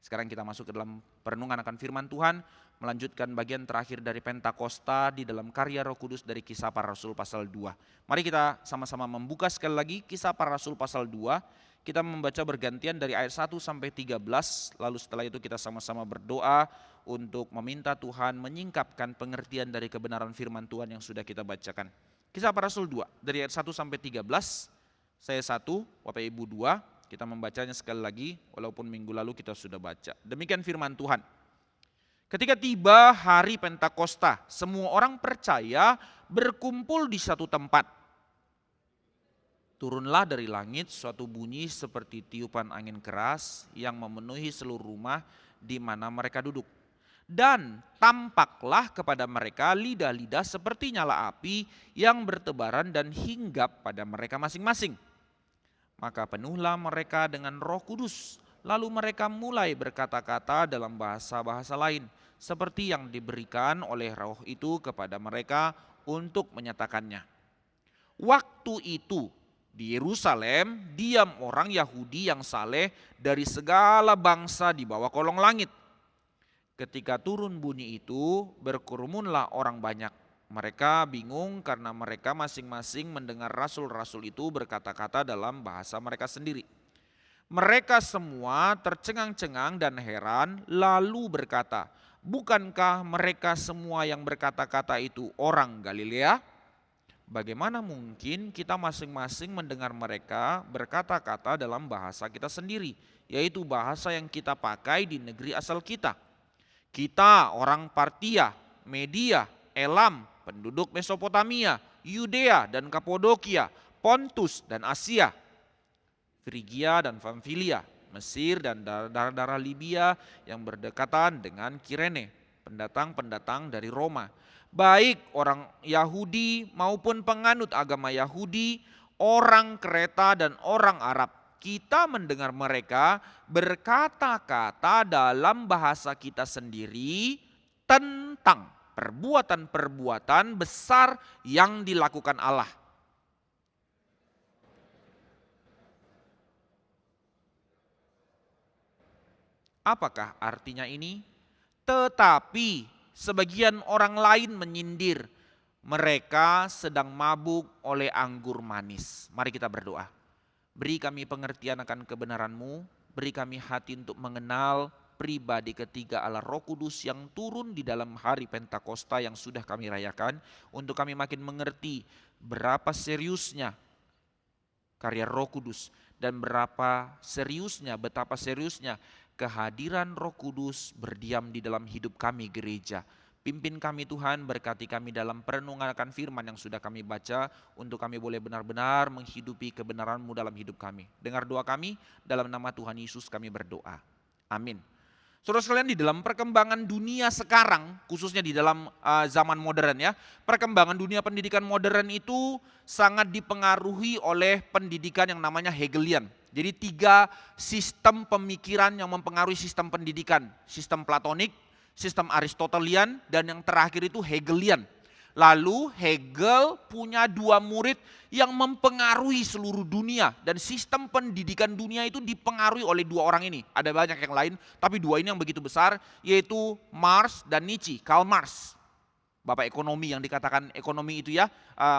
Sekarang kita masuk ke dalam perenungan akan firman Tuhan, melanjutkan bagian terakhir dari Pentakosta di dalam karya Roh Kudus dari Kisah Para Rasul pasal 2. Mari kita sama-sama membuka sekali lagi Kisah Para Rasul pasal 2. Kita membaca bergantian dari ayat 1 sampai 13, lalu setelah itu kita sama-sama berdoa untuk meminta Tuhan menyingkapkan pengertian dari kebenaran firman Tuhan yang sudah kita bacakan. Kisah Para Rasul 2, dari ayat 1 sampai 13, saya 1, Bapak Ibu 2, kita membacanya sekali lagi, walaupun minggu lalu kita sudah baca. Demikian firman Tuhan. Ketika tiba hari Pentakosta, semua orang percaya berkumpul di satu tempat. Turunlah dari langit suatu bunyi seperti tiupan angin keras yang memenuhi seluruh rumah di mana mereka duduk. Dan tampaklah kepada mereka lidah-lidah seperti nyala api yang bertebaran dan hinggap pada mereka masing-masing. Maka penuhlah mereka dengan Roh Kudus, lalu mereka mulai berkata-kata dalam bahasa-bahasa lain, seperti yang diberikan oleh Roh itu kepada mereka untuk menyatakannya. Waktu itu di Yerusalem diam orang Yahudi yang saleh dari segala bangsa di bawah kolong langit. Ketika turun bunyi itu, berkerumunlah orang banyak. Mereka bingung karena mereka masing-masing mendengar rasul-rasul itu berkata-kata dalam bahasa mereka sendiri. Mereka semua tercengang-cengang dan heran lalu berkata, "Bukankah mereka semua yang berkata-kata itu orang Galilea? Bagaimana mungkin kita masing-masing mendengar mereka berkata-kata dalam bahasa kita sendiri, yaitu bahasa yang kita pakai di negeri asal kita? Kita orang Partia, Media, Elam, penduduk Mesopotamia, Yudea dan Kapodokia, Pontus dan Asia, Frigia dan Pamfilia, Mesir dan daerah-daerah Libya yang berdekatan dengan Kirene, pendatang-pendatang dari Roma, baik orang Yahudi maupun penganut agama Yahudi, orang Kreta dan orang Arab. Kita mendengar mereka berkata-kata dalam bahasa kita sendiri tentang perbuatan-perbuatan besar yang dilakukan Allah." Apakah artinya ini? Tetapi sebagian orang lain menyindir, mereka sedang mabuk oleh anggur manis. Mari kita berdoa. Beri kami pengertian akan kebenaran-Mu, beri kami hati untuk mengenal pribadi ketiga Allah Roh Kudus yang turun di dalam hari Pentakosta yang sudah kami rayakan, untuk kami makin mengerti berapa seriusnya karya Roh Kudus dan betapa seriusnya kehadiran Roh Kudus berdiam di dalam hidup kami gereja. Pimpin kami Tuhan, berkati kami dalam perenungan akan firman yang sudah kami baca, untuk kami boleh benar-benar menghidupi kebenaran-Mu dalam hidup kami. Dengar doa kami, dalam nama Tuhan Yesus kami berdoa. Amin. Saudara sekalian, di dalam perkembangan dunia sekarang, khususnya di dalam zaman modern ya, perkembangan dunia pendidikan modern itu sangat dipengaruhi oleh pendidikan yang namanya Hegelian. Jadi 3 sistem pemikiran yang mempengaruhi sistem pendidikan, sistem Platonik, sistem Aristotelian, dan yang terakhir itu Hegelian. Lalu Hegel punya 2 murid yang mempengaruhi seluruh dunia, dan sistem pendidikan dunia itu dipengaruhi oleh 2 orang ini. Ada banyak yang lain, tapi 2 ini yang begitu besar, yaitu Marx dan Nietzsche. Karl Marx, bapak ekonomi yang dikatakan ekonomi itu ya,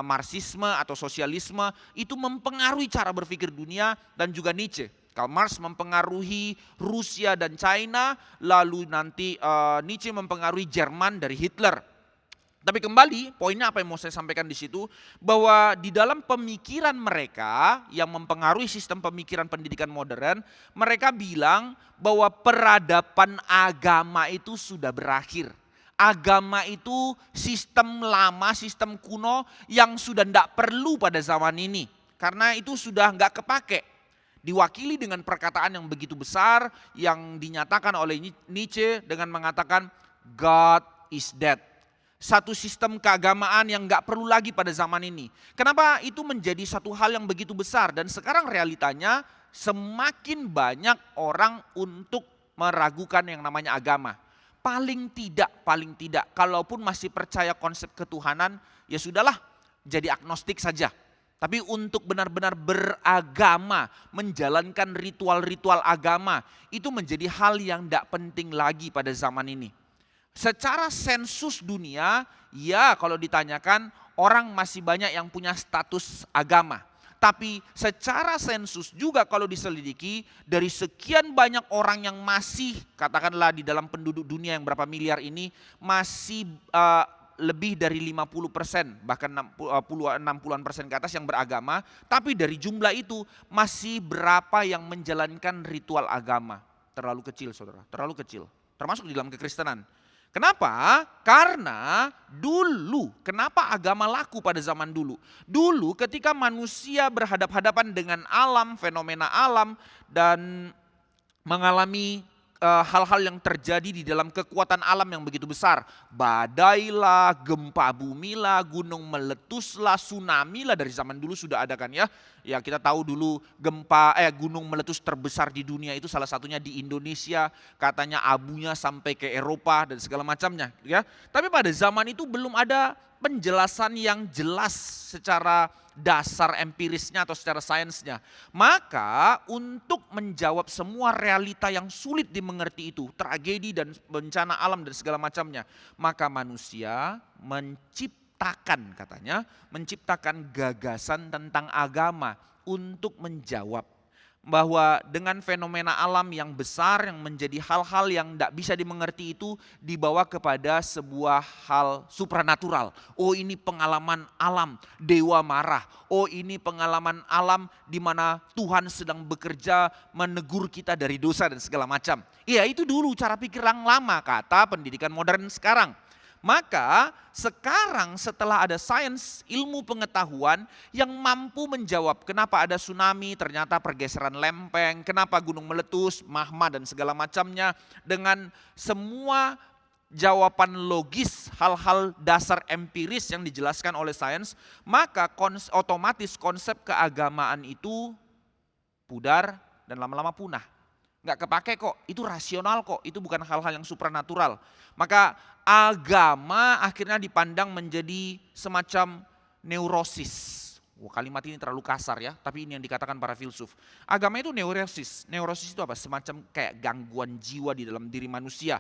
Marxisme atau sosialisme itu mempengaruhi cara berpikir dunia, dan juga Nietzsche. Karl Marx mempengaruhi Rusia dan China, lalu nanti Nietzsche mempengaruhi Jerman dari Hitler. Tapi kembali, poinnya apa yang mau saya sampaikan di situ, bahwa di dalam pemikiran mereka yang mempengaruhi sistem pemikiran pendidikan modern, mereka bilang bahwa peradaban agama itu sudah berakhir. Agama itu sistem lama, sistem kuno yang sudah tidak perlu pada zaman ini, karena itu sudah nggak kepake. Diwakili dengan perkataan yang begitu besar yang dinyatakan oleh Nietzsche dengan mengatakan God is dead. Satu sistem keagamaan yang gak perlu lagi pada zaman ini. Kenapa itu menjadi satu hal yang begitu besar? Dan sekarang realitanya semakin banyak orang untuk meragukan yang namanya agama. Paling tidak, kalaupun masih percaya konsep ketuhanan, ya sudahlah, jadi agnostik saja. Tapi untuk benar-benar beragama, menjalankan ritual-ritual agama, itu menjadi hal yang tidak penting lagi pada zaman ini. Secara sensus dunia, ya kalau ditanyakan orang masih banyak yang punya status agama. Tapi secara sensus juga kalau diselidiki, dari sekian banyak orang yang masih katakanlah di dalam penduduk dunia yang berapa miliar ini, masih lebih dari 50%, bahkan 60-an persen ke atas yang beragama. Tapi dari jumlah itu masih berapa yang menjalankan ritual agama? Terlalu kecil saudara, terlalu kecil. Termasuk di dalam kekristenan. Kenapa? Karena dulu, kenapa agama laku pada zaman dulu? Dulu ketika manusia berhadapan-hadapan dengan alam, fenomena alam, dan mengalami hal-hal yang terjadi di dalam kekuatan alam yang begitu besar. Badai lah, gempa bumi lah, gunung meletus lah, tsunami lah, dari zaman dulu sudah ada kan ya. Ya kita tahu dulu gunung meletus terbesar di dunia itu salah satunya di Indonesia. Katanya abunya sampai ke Eropa dan segala macamnya ya. Tapi pada zaman itu belum ada penjelasan yang jelas secara dasar empirisnya atau secara sainsnya. Maka untuk menjawab semua realita yang sulit dimengerti itu, tragedi dan bencana alam dan segala macamnya, maka manusia menciptakan gagasan tentang agama untuk menjawab bahwa dengan fenomena alam yang besar yang menjadi hal-hal yang tidak bisa dimengerti itu dibawa kepada sebuah hal supranatural. Oh ini pengalaman alam, dewa marah. Oh ini pengalaman alam di mana Tuhan sedang bekerja menegur kita dari dosa dan segala macam. Iya itu dulu cara pikir yang lama, kata pendidikan modern sekarang. Maka sekarang setelah ada sains ilmu pengetahuan yang mampu menjawab kenapa ada tsunami, ternyata pergeseran lempeng, kenapa gunung meletus, magma dan segala macamnya, dengan semua jawaban logis hal-hal dasar empiris yang dijelaskan oleh sains, maka otomatis konsep keagamaan itu pudar dan lama-lama punah. Nggak kepake kok, itu rasional kok, itu bukan hal-hal yang supranatural. Maka agama akhirnya dipandang menjadi semacam neurosis. Kalimat ini terlalu kasar ya, tapi ini yang dikatakan para filsuf. Agama itu neurosis. Neurosis itu apa? Semacam kayak gangguan jiwa di dalam diri manusia.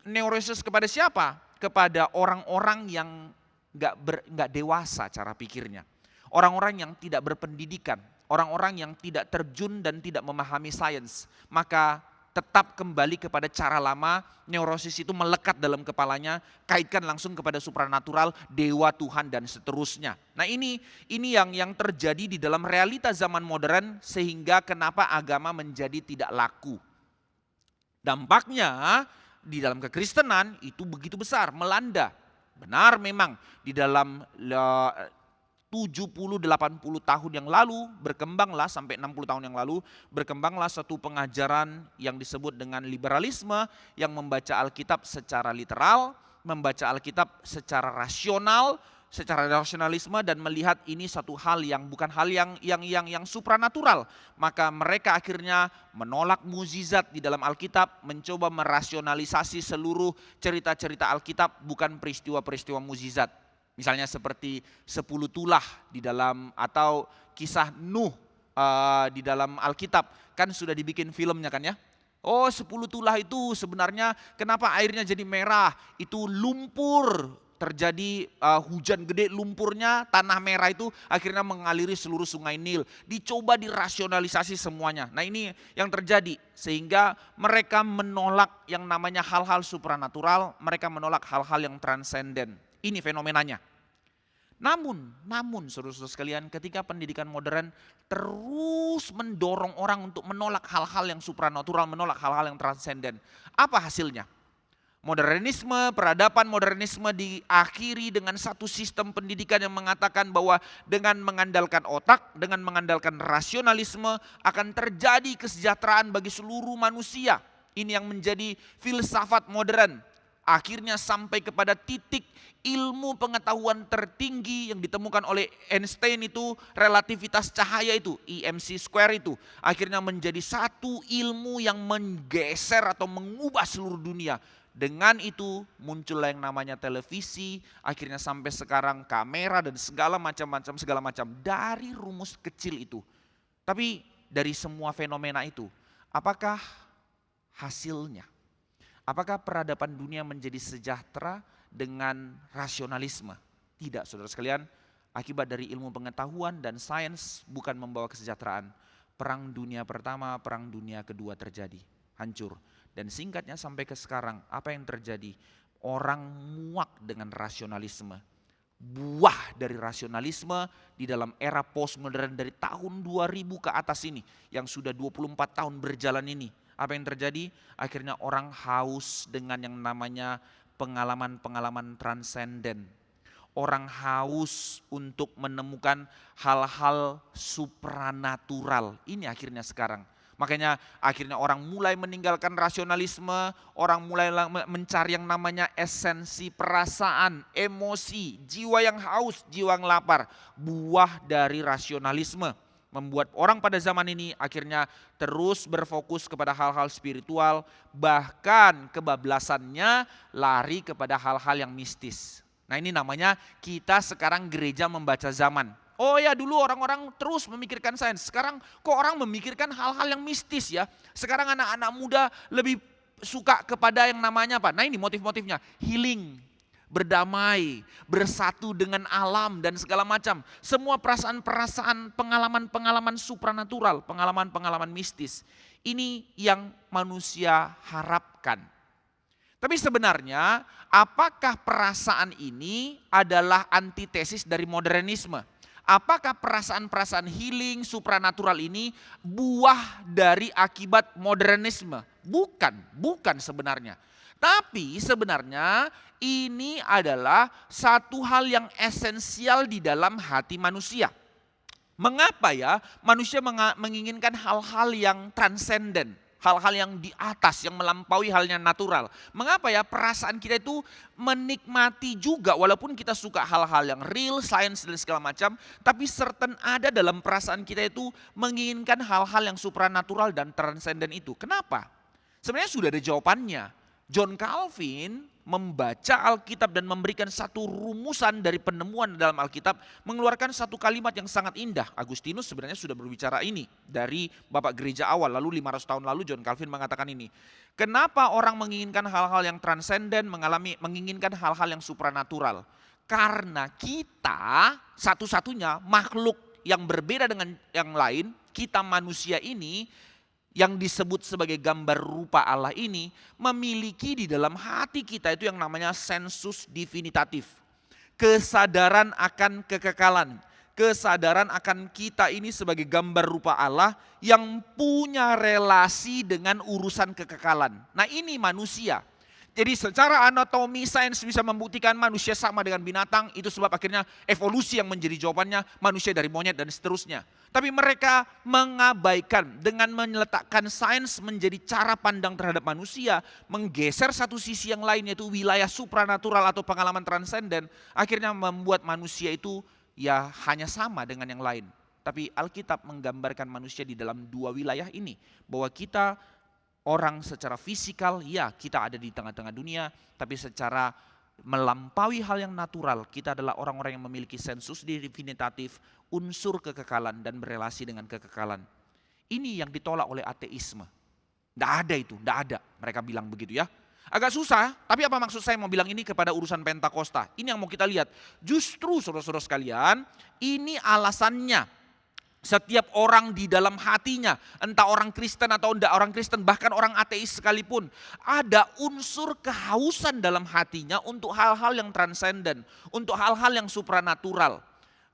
Neurosis kepada siapa? Kepada orang-orang yang nggak dewasa cara pikirnya. Orang-orang yang tidak berpendidikan. Orang-orang yang tidak terjun dan tidak memahami sains, maka tetap kembali kepada cara lama, neurosis itu melekat dalam kepalanya, kaitkan langsung kepada supranatural, dewa, Tuhan dan seterusnya. Nah ini yang terjadi di dalam realita zaman modern sehingga kenapa agama menjadi tidak laku. Dampaknya di dalam kekristenan itu begitu besar, melanda. Benar memang di dalam 70-80 tahun yang lalu berkembanglah sampai 60 tahun yang lalu berkembanglah satu pengajaran yang disebut dengan liberalisme yang membaca Alkitab secara literal, membaca Alkitab secara rasional, secara rasionalisme dan melihat ini satu hal yang bukan hal yang supranatural. Maka mereka akhirnya menolak mukjizat di dalam Alkitab, mencoba merasionalisasi seluruh cerita-cerita Alkitab bukan peristiwa-peristiwa mukjizat. Misalnya seperti 10 tulah di dalam atau kisah Nuh di dalam Alkitab kan sudah dibikin filmnya kan ya. Oh 10 tulah itu sebenarnya kenapa airnya jadi merah? Itu lumpur, terjadi hujan gede lumpurnya, tanah merah itu akhirnya mengaliri seluruh sungai Nil. Dicoba dirasionalisasi semuanya. Nah ini yang terjadi sehingga mereka menolak yang namanya hal-hal supranatural, mereka menolak hal-hal yang transenden. Ini fenomenanya. Namun saudara-saudara sekalian, ketika pendidikan modern terus mendorong orang untuk menolak hal-hal yang supranatural, menolak hal-hal yang transenden. Apa hasilnya? Modernisme, peradaban modernisme diakhiri dengan satu sistem pendidikan yang mengatakan bahwa dengan mengandalkan otak, dengan mengandalkan rasionalisme akan terjadi kesejahteraan bagi seluruh manusia. Ini yang menjadi filsafat modern. Akhirnya sampai kepada titik ilmu pengetahuan tertinggi yang ditemukan oleh Einstein itu relativitas cahaya itu, EMC square itu. Akhirnya menjadi satu ilmu yang menggeser atau mengubah seluruh dunia. Dengan itu muncullah yang namanya televisi, akhirnya sampai sekarang kamera dan segala macam dari rumus kecil itu. Tapi dari semua fenomena itu, apakah hasilnya? Apakah peradaban dunia menjadi sejahtera dengan rasionalisme? Tidak, saudara sekalian. Akibat dari ilmu pengetahuan dan sains bukan membawa kesejahteraan. Perang dunia pertama, perang dunia kedua terjadi, hancur. Dan singkatnya sampai ke sekarang, apa yang terjadi? Orang muak dengan rasionalisme. Buah dari rasionalisme di dalam era postmodern dari tahun 2000 ke atas ini, yang sudah 24 tahun berjalan ini. Apa yang terjadi? Akhirnya orang haus dengan yang namanya pengalaman-pengalaman transenden. Orang haus untuk menemukan hal-hal supranatural. Ini akhirnya sekarang. Makanya akhirnya orang mulai meninggalkan rasionalisme, orang mulai mencari yang namanya esensi perasaan, emosi, jiwa yang haus, jiwa yang lapar. Buah dari rasionalisme membuat orang pada zaman ini akhirnya terus berfokus kepada hal-hal spiritual, bahkan kebablasannya lari kepada hal-hal yang mistis. Nah, ini namanya kita sekarang gereja membaca zaman. Oh ya, dulu orang-orang terus memikirkan sains. Sekarang kok orang memikirkan hal-hal yang mistis ya. Sekarang anak-anak muda lebih suka kepada yang namanya apa? Nah, ini motif-motifnya. Healing, berdamai, bersatu dengan alam dan segala macam. Semua perasaan-perasaan, pengalaman-pengalaman supranatural, pengalaman-pengalaman mistis. Ini yang manusia harapkan. Tapi sebenarnya apakah perasaan ini adalah antitesis dari modernisme? Apakah perasaan-perasaan healing, supranatural ini buah dari akibat modernisme? Bukan sebenarnya. Tapi sebenarnya ini adalah satu hal yang esensial di dalam hati manusia. Mengapa ya manusia menginginkan hal-hal yang transenden? Hal-hal yang di atas, yang melampaui halnya natural. Mengapa ya perasaan kita itu menikmati juga walaupun kita suka hal-hal yang real, science dan segala macam. Tapi certain ada dalam perasaan kita itu menginginkan hal-hal yang supranatural dan transenden itu. Kenapa? Sebenarnya sudah ada jawabannya. John Calvin membaca Alkitab dan memberikan satu rumusan dari penemuan dalam Alkitab, mengeluarkan satu kalimat yang sangat indah. Agustinus sebenarnya sudah berbicara ini dari Bapak Gereja awal, lalu 500 tahun lalu John Calvin mengatakan ini. Kenapa orang menginginkan hal-hal yang transenden, menginginkan hal-hal yang supranatural? Karena kita satu-satunya makhluk yang berbeda dengan yang lain, kita manusia ini, yang disebut sebagai gambar rupa Allah ini memiliki di dalam hati kita itu yang namanya sensus divinitatif. Kesadaran akan kekekalan. Kesadaran akan kita ini sebagai gambar rupa Allah yang punya relasi dengan urusan kekekalan. Nah, ini manusia. Jadi secara anatomi sains bisa membuktikan manusia sama dengan binatang, itu sebab akhirnya evolusi yang menjadi jawabannya, manusia dari monyet dan seterusnya. Tapi mereka mengabaikan dengan meletakkan sains menjadi cara pandang terhadap manusia, menggeser satu sisi yang lain yaitu wilayah supranatural atau pengalaman transenden, akhirnya membuat manusia itu ya hanya sama dengan yang lain. Tapi Alkitab menggambarkan manusia di dalam dua wilayah ini, bahwa kita orang secara fisikal, ya kita ada di tengah-tengah dunia, tapi secara melampaui hal yang natural, kita adalah orang-orang yang memiliki sensus divinitatif, unsur kekekalan dan berelasi dengan kekekalan. Ini yang ditolak oleh ateisme. Tidak ada itu, tidak ada. Mereka bilang begitu ya. Agak susah, tapi apa maksud saya mau bilang ini kepada urusan Pentakosta? Ini yang mau kita lihat. Justru saudara-saudara sekalian, ini alasannya. Setiap orang di dalam hatinya, entah orang Kristen atau tidak orang Kristen, bahkan orang ateis sekalipun, ada unsur kehausan dalam hatinya untuk hal-hal yang transenden, untuk hal-hal yang supranatural.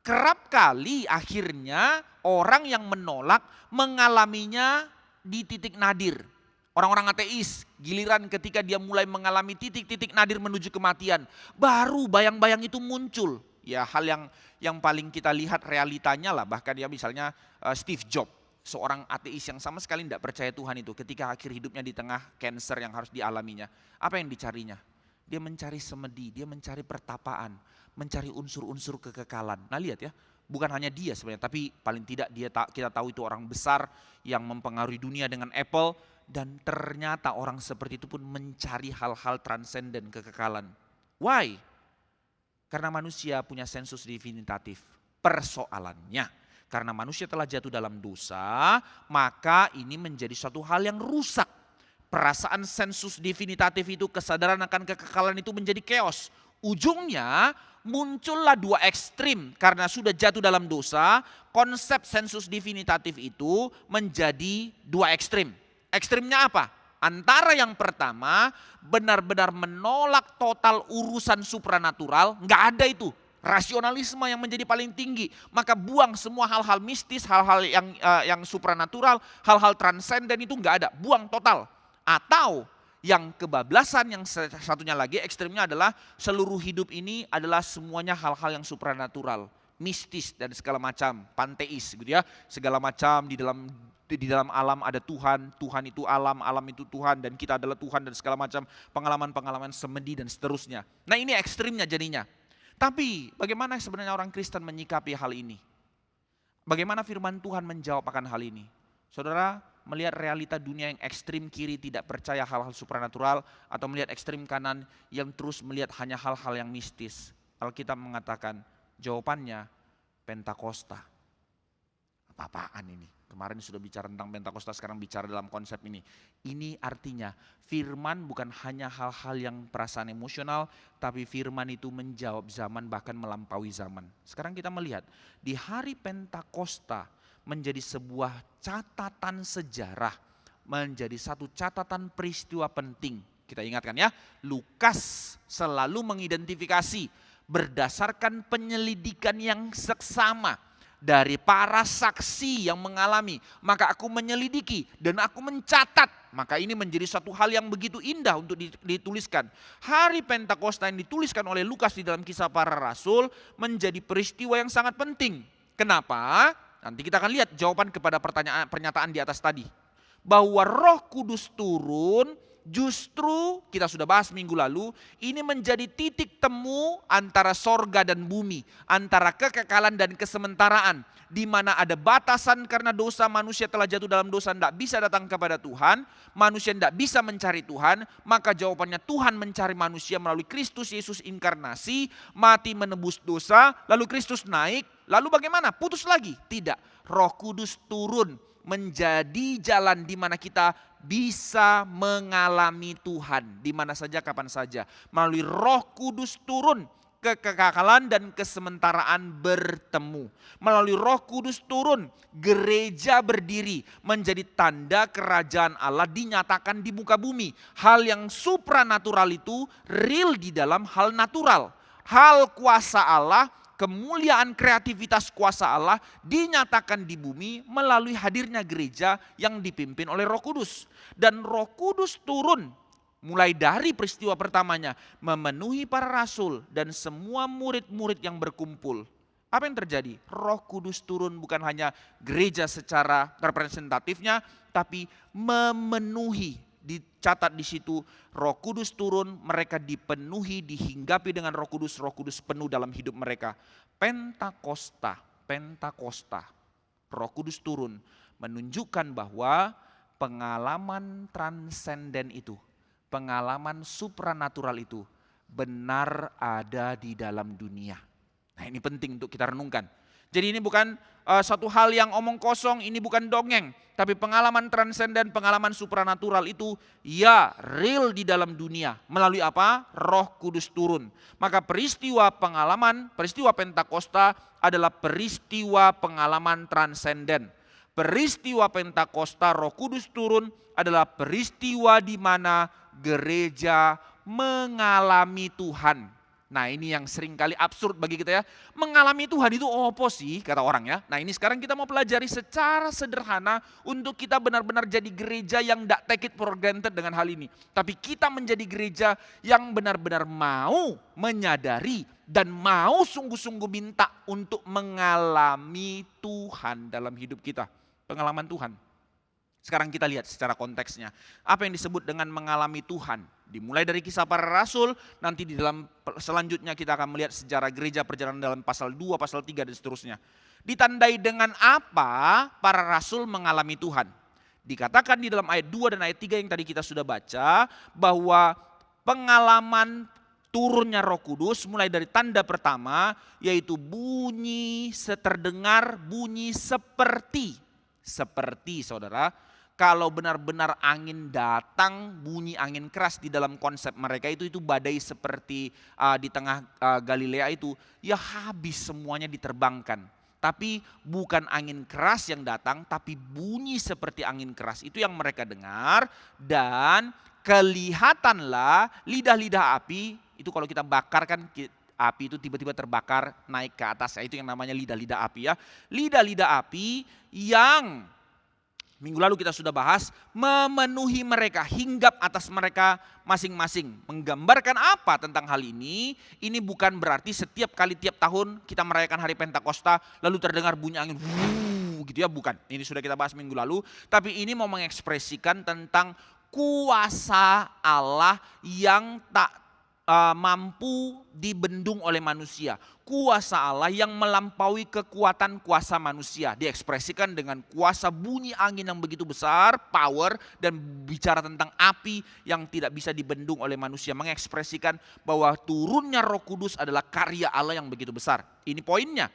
Kerap kali akhirnya orang yang menolak mengalaminya di titik nadir. Orang-orang ateis, giliran ketika dia mulai mengalami titik-titik nadir menuju kematian, baru bayang-bayang itu muncul. Ya, hal yang paling kita lihat realitanya lah, bahkan ya misalnya Steve Jobs, seorang ateis yang sama sekali tidak percaya Tuhan itu, ketika akhir hidupnya di tengah cancer yang harus dialaminya, apa yang dicarinya? Dia mencari semedi, dia mencari pertapaan, mencari unsur-unsur kekekalan. Nah lihat ya, bukan hanya dia sebenarnya, tapi paling tidak kita tahu itu orang besar yang mempengaruhi dunia dengan Apple. Dan ternyata orang seperti itu pun mencari hal-hal transenden kekekalan. Why? Karena manusia punya sensus divinitatif. Persoalannya, karena manusia telah jatuh dalam dosa, maka ini menjadi suatu hal yang rusak. Perasaan sensus divinitatif itu, kesadaran akan kekekalan itu menjadi chaos. Ujungnya muncullah dua ekstrim karena sudah jatuh dalam dosa, konsep sensus divinitatif itu menjadi dua ekstrim. Ekstrimnya apa? Antara yang pertama benar-benar menolak total urusan supranatural, nggak ada itu. Rasionalisme yang menjadi paling tinggi, maka buang semua hal-hal mistis, hal-hal yang supranatural, hal-hal transenden itu nggak ada, buang total. Atau yang kebablasan, yang satunya lagi ekstrimnya adalah seluruh hidup ini adalah semuanya hal-hal yang supranatural, mistis dan segala macam, panteis gitu ya. Segala macam di dalam alam ada Tuhan, Tuhan itu alam, alam itu Tuhan, dan kita adalah Tuhan dan segala macam pengalaman-pengalaman semedi dan seterusnya. Nah ini ekstrimnya jadinya. Tapi bagaimana sebenarnya orang Kristen menyikapi hal ini? Bagaimana firman Tuhan menjawab akan hal ini? Saudara, melihat realita dunia yang ekstrim kiri tidak percaya hal-hal supranatural, atau melihat ekstrim kanan yang terus melihat hanya hal-hal yang mistis. Alkitab mengatakan jawabannya Pentakosta. Apa-apaan ini? Kemarin sudah bicara tentang Pentakosta, sekarang bicara dalam konsep ini. Ini artinya firman bukan hanya hal-hal yang perasaan emosional, tapi firman itu menjawab zaman, bahkan melampaui zaman. Sekarang kita melihat di hari Pentakosta menjadi sebuah catatan sejarah, menjadi satu catatan peristiwa penting. Kita ingatkan ya, Lukas selalu mengidentifikasi berdasarkan penyelidikan yang seksama dari para saksi yang mengalami. Maka aku menyelidiki dan aku mencatat. Maka ini menjadi satu hal yang begitu indah untuk dituliskan. Hari Pentakosta yang dituliskan oleh Lukas di dalam Kisah Para Rasul menjadi peristiwa yang sangat penting. Kenapa? Nanti kita akan lihat jawaban kepada pernyataan di atas tadi. Bahwa Roh Kudus turun, justru kita sudah bahas minggu lalu, ini menjadi titik temu antara sorga dan bumi, antara kekekalan dan kesementaraan, di mana ada batasan karena dosa. Manusia telah jatuh dalam dosa, tidak bisa datang kepada Tuhan, manusia tidak bisa mencari Tuhan, maka jawabannya Tuhan mencari manusia melalui Kristus Yesus inkarnasi, mati menebus dosa, lalu Kristus naik, lalu bagaimana? Putus lagi? Tidak, Roh Kudus turun menjadi jalan di mana kita bisa mengalami Tuhan di mana saja, kapan saja. Melalui Roh Kudus turun, kekekalan dan kesementaraan bertemu. Melalui Roh Kudus turun, gereja berdiri menjadi tanda kerajaan Allah dinyatakan di muka bumi. Hal yang supranatural itu real di dalam hal natural. Hal kuasa Allah, kemuliaan kreativitas kuasa Allah dinyatakan di bumi melalui hadirnya gereja yang dipimpin oleh Roh Kudus. Dan Roh Kudus turun mulai dari peristiwa pertamanya memenuhi para rasul dan semua murid-murid yang berkumpul. Apa yang terjadi? Roh Kudus turun bukan hanya gereja secara representatifnya, tapi memenuhi. Dicatat di situ, Roh Kudus turun, mereka dipenuhi, dihinggapi dengan Roh Kudus penuh dalam hidup mereka. Pentakosta, Roh Kudus turun menunjukkan bahwa pengalaman transenden itu, pengalaman supranatural itu benar ada di dalam dunia. Nah, ini penting untuk kita renungkan. Jadi ini bukan satu hal yang omong kosong, ini bukan dongeng. Tapi pengalaman transenden, pengalaman supranatural itu ya real di dalam dunia. Melalui apa? Roh Kudus turun. Maka peristiwa Pentakosta adalah peristiwa pengalaman transenden. Peristiwa Pentakosta, Roh Kudus turun adalah peristiwa di mana gereja mengalami Tuhan. Nah ini yang sering kali absurd bagi kita ya. Mengalami Tuhan itu apa sih kata orang ya. Nah ini sekarang kita mau pelajari secara sederhana untuk kita benar-benar jadi gereja yang tidak take it for granted dengan hal ini. Tapi kita menjadi gereja yang benar-benar mau menyadari dan mau sungguh-sungguh minta untuk mengalami Tuhan dalam hidup kita. Pengalaman Tuhan. Sekarang kita lihat secara konteksnya. Apa yang disebut dengan mengalami Tuhan. Dimulai dari Kisah Para Rasul, nanti di dalam selanjutnya kita akan melihat sejarah gereja perjalanan dalam pasal 2, pasal 3 dan seterusnya. Ditandai dengan apa para rasul mengalami Tuhan? Dikatakan di dalam ayat 2 dan ayat 3 yang tadi kita sudah baca bahwa pengalaman turunnya Roh Kudus mulai dari tanda pertama yaitu bunyi terdengar bunyi seperti saudara. Kalau benar-benar angin datang, bunyi angin keras di dalam konsep mereka itu badai seperti di tengah Galilea itu, ya habis semuanya diterbangkan. Tapi bukan angin keras yang datang, tapi bunyi seperti angin keras. Itu yang mereka dengar dan kelihatanlah lidah-lidah api, itu kalau kita bakar kan api itu tiba-tiba terbakar naik ke atas. Itu yang namanya lidah-lidah api ya. Lidah-lidah api yang minggu lalu kita sudah bahas, memenuhi mereka, hinggap atas mereka masing-masing. Menggambarkan apa tentang hal ini? Ini bukan berarti setiap kali tiap tahun kita merayakan hari Pentakosta lalu terdengar bunyi angin gitu ya, bukan. Ini sudah kita bahas minggu lalu, tapi ini mau mengekspresikan tentang kuasa Allah yang tak mampu dibendung oleh manusia. Kuasa Allah yang melampaui kekuatan kuasa manusia. Diekspresikan dengan kuasa bunyi angin yang begitu besar, power, dan bicara tentang api yang tidak bisa dibendung oleh manusia. Mengekspresikan bahwa turunnya Roh Kudus adalah karya Allah yang begitu besar. Ini poinnya.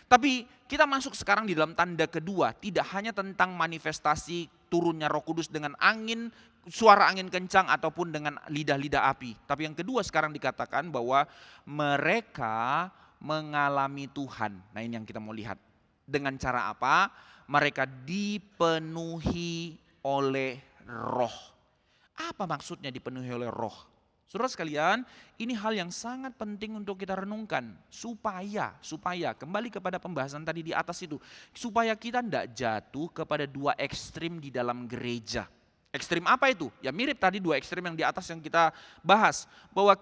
Tapi kita masuk sekarang di dalam tanda kedua. Tidak hanya tentang manifestasi turunnya Roh Kudus dengan angin, suara angin kencang ataupun dengan lidah-lidah api. Tapi yang kedua sekarang dikatakan bahwa mereka mengalami Tuhan. Nah ini yang kita mau lihat. Dengan cara apa? Mereka dipenuhi oleh Roh. Apa maksudnya dipenuhi oleh Roh? Saudara sekalian, ini hal yang sangat penting untuk kita renungkan. Supaya kembali kepada pembahasan tadi di atas itu. Supaya kita tidak jatuh kepada dua ekstrim di dalam gereja. Ekstrim apa itu? Ya mirip tadi dua ekstrim yang di atas yang kita bahas. Bahwa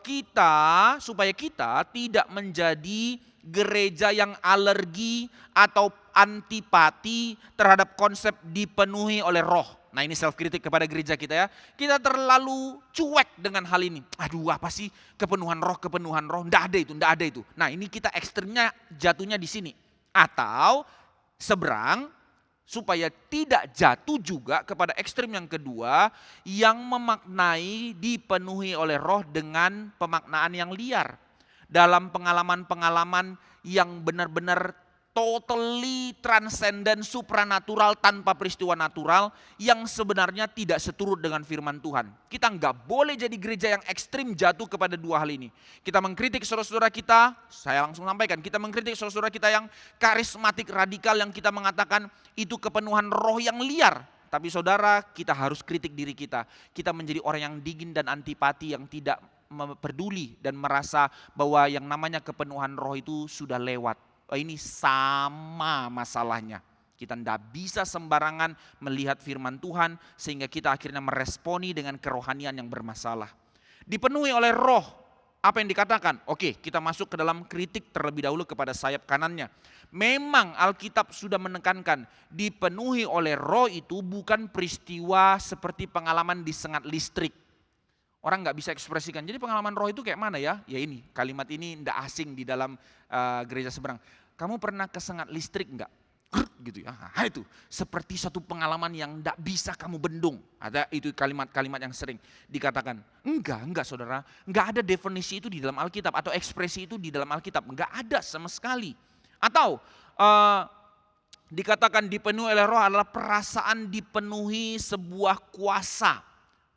supaya kita tidak menjadi gereja yang alergi atau antipati terhadap konsep dipenuhi oleh Roh. Nah ini self kritik kepada gereja kita ya. Kita terlalu cuek dengan hal ini. Aduh apa sih kepenuhan roh. Nggak ada itu. Nah ini kita ekstrimnya jatuhnya di sini. Atau seberang supaya tidak jatuh juga kepada ekstrim yang kedua yang memaknai dipenuhi oleh Roh dengan pemaknaan yang liar. Dalam pengalaman-pengalaman yang benar-benar totally transcendent, supranatural tanpa peristiwa natural yang sebenarnya tidak seturut dengan firman Tuhan. Kita nggak boleh jadi gereja yang ekstrim jatuh kepada dua hal ini. Kita mengkritik saudara-saudara kita, saya langsung sampaikan, kita mengkritik saudara-saudara kita yang karismatik radikal yang kita mengatakan itu kepenuhan roh yang liar. Tapi saudara, kita harus kritik diri kita. Kita menjadi orang yang dingin dan antipati yang tidak peduli dan merasa bahwa yang namanya kepenuhan roh itu sudah lewat. Ini sama masalahnya. Kita tidak bisa sembarangan melihat firman Tuhan sehingga kita akhirnya meresponi dengan kerohanian yang bermasalah. Dipenuhi oleh Roh, apa yang dikatakan? Oke, kita masuk ke dalam kritik terlebih dahulu kepada sayap kanannya. Memang Alkitab sudah menekankan dipenuhi oleh Roh itu bukan peristiwa seperti pengalaman disengat listrik. Orang nggak bisa ekspresikan. Jadi pengalaman roh itu kayak mana ya? Ya ini, kalimat ini tidak asing di dalam gereja seberang. Kamu pernah kesengat listrik enggak? Gitu ya. Nah, itu seperti satu pengalaman yang tidak bisa kamu bendung. Ada itu kalimat-kalimat yang sering dikatakan. Enggak saudara. Enggak ada definisi itu di dalam Alkitab atau ekspresi itu di dalam Alkitab. Enggak ada sama sekali. Atau dikatakan dipenuhi oleh Roh adalah perasaan dipenuhi sebuah kuasa.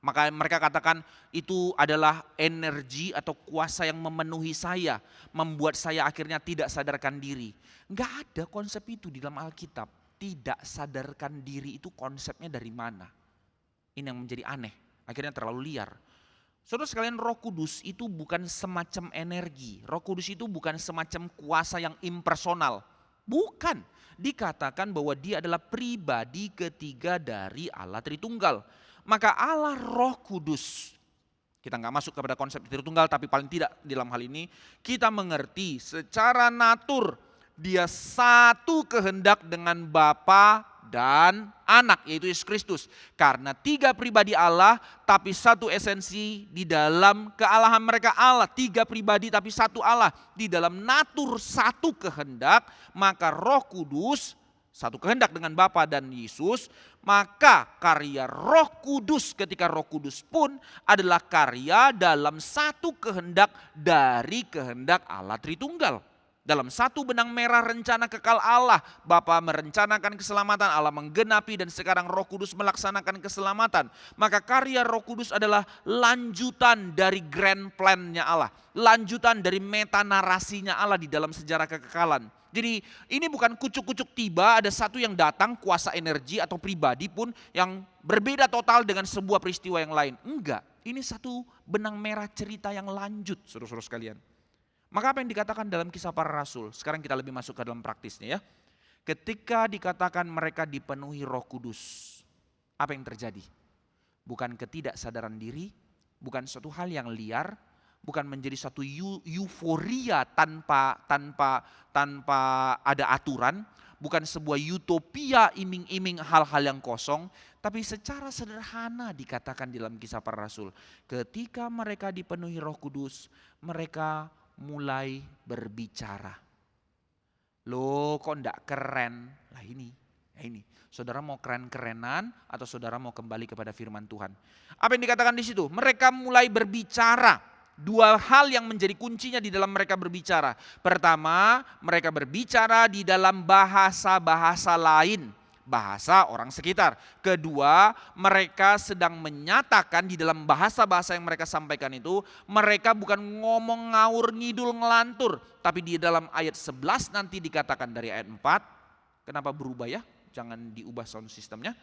Maka mereka katakan itu adalah energi atau kuasa yang memenuhi saya. Membuat saya akhirnya tidak sadarkan diri. Enggak ada konsep itu di dalam Alkitab. Tidak sadarkan diri itu konsepnya dari mana? Ini yang menjadi aneh. Akhirnya terlalu liar. Saudara sekalian, Roh Kudus itu bukan semacam energi. Roh Kudus itu bukan semacam kuasa yang impersonal. Bukan. Dikatakan bahwa dia adalah pribadi ketiga dari Allah Tritunggal. Maka Allah Roh Kudus, kita nggak masuk kepada konsep Tritunggal, tapi paling tidak di dalam hal ini kita mengerti secara natur dia satu kehendak dengan Bapa dan Anak, yaitu Yesus Kristus. Karena tiga pribadi Allah tapi satu esensi di dalam kealahan mereka Allah. Tiga pribadi tapi satu Allah. Di dalam natur satu kehendak, maka Roh Kudus satu kehendak dengan Bapa dan Yesus, maka karya Roh Kudus ketika Roh Kudus pun adalah karya dalam satu kehendak dari kehendak Allah Tritunggal. Dalam satu benang merah rencana kekal Allah, Bapa merencanakan keselamatan, Allah menggenapi, dan sekarang Roh Kudus melaksanakan keselamatan. Maka karya Roh Kudus adalah lanjutan dari grand plan-nya Allah, lanjutan dari meta narasinya Allah di dalam sejarah kekekalan. Jadi ini bukan kucuk-kucuk tiba ada satu yang datang kuasa energi atau pribadi pun yang berbeda total dengan sebuah peristiwa yang lain. Enggak, ini satu benang merah cerita yang lanjut, saudara-saudara sekalian. Maka apa yang dikatakan dalam Kisah Para Rasul? Sekarang kita lebih masuk ke dalam praktisnya ya. Ketika dikatakan mereka dipenuhi Roh Kudus, apa yang terjadi? Bukan ketidaksadaran diri, bukan suatu hal yang liar, bukan menjadi suatu euforia tanpa ada aturan, bukan sebuah utopia iming-iming hal-hal yang kosong, tapi secara sederhana dikatakan dalam Kisah Para Rasul. Ketika mereka dipenuhi Roh Kudus, mereka mulai berbicara. Loh kok enggak keren? Lah ini. Saudara mau keren-kerenan atau saudara mau kembali kepada firman Tuhan? Apa yang dikatakan di situ? Mereka mulai berbicara. Dua hal yang menjadi kuncinya di dalam mereka berbicara. Pertama, mereka berbicara di dalam bahasa-bahasa lain. Bahasa orang sekitar. Kedua, mereka sedang menyatakan di dalam bahasa-bahasa yang mereka sampaikan itu, mereka bukan ngomong ngawur ngidul ngelantur, tapi di dalam ayat 11 nanti dikatakan dari ayat 4, kenapa berubah ya? Jangan diubah sound systemnya.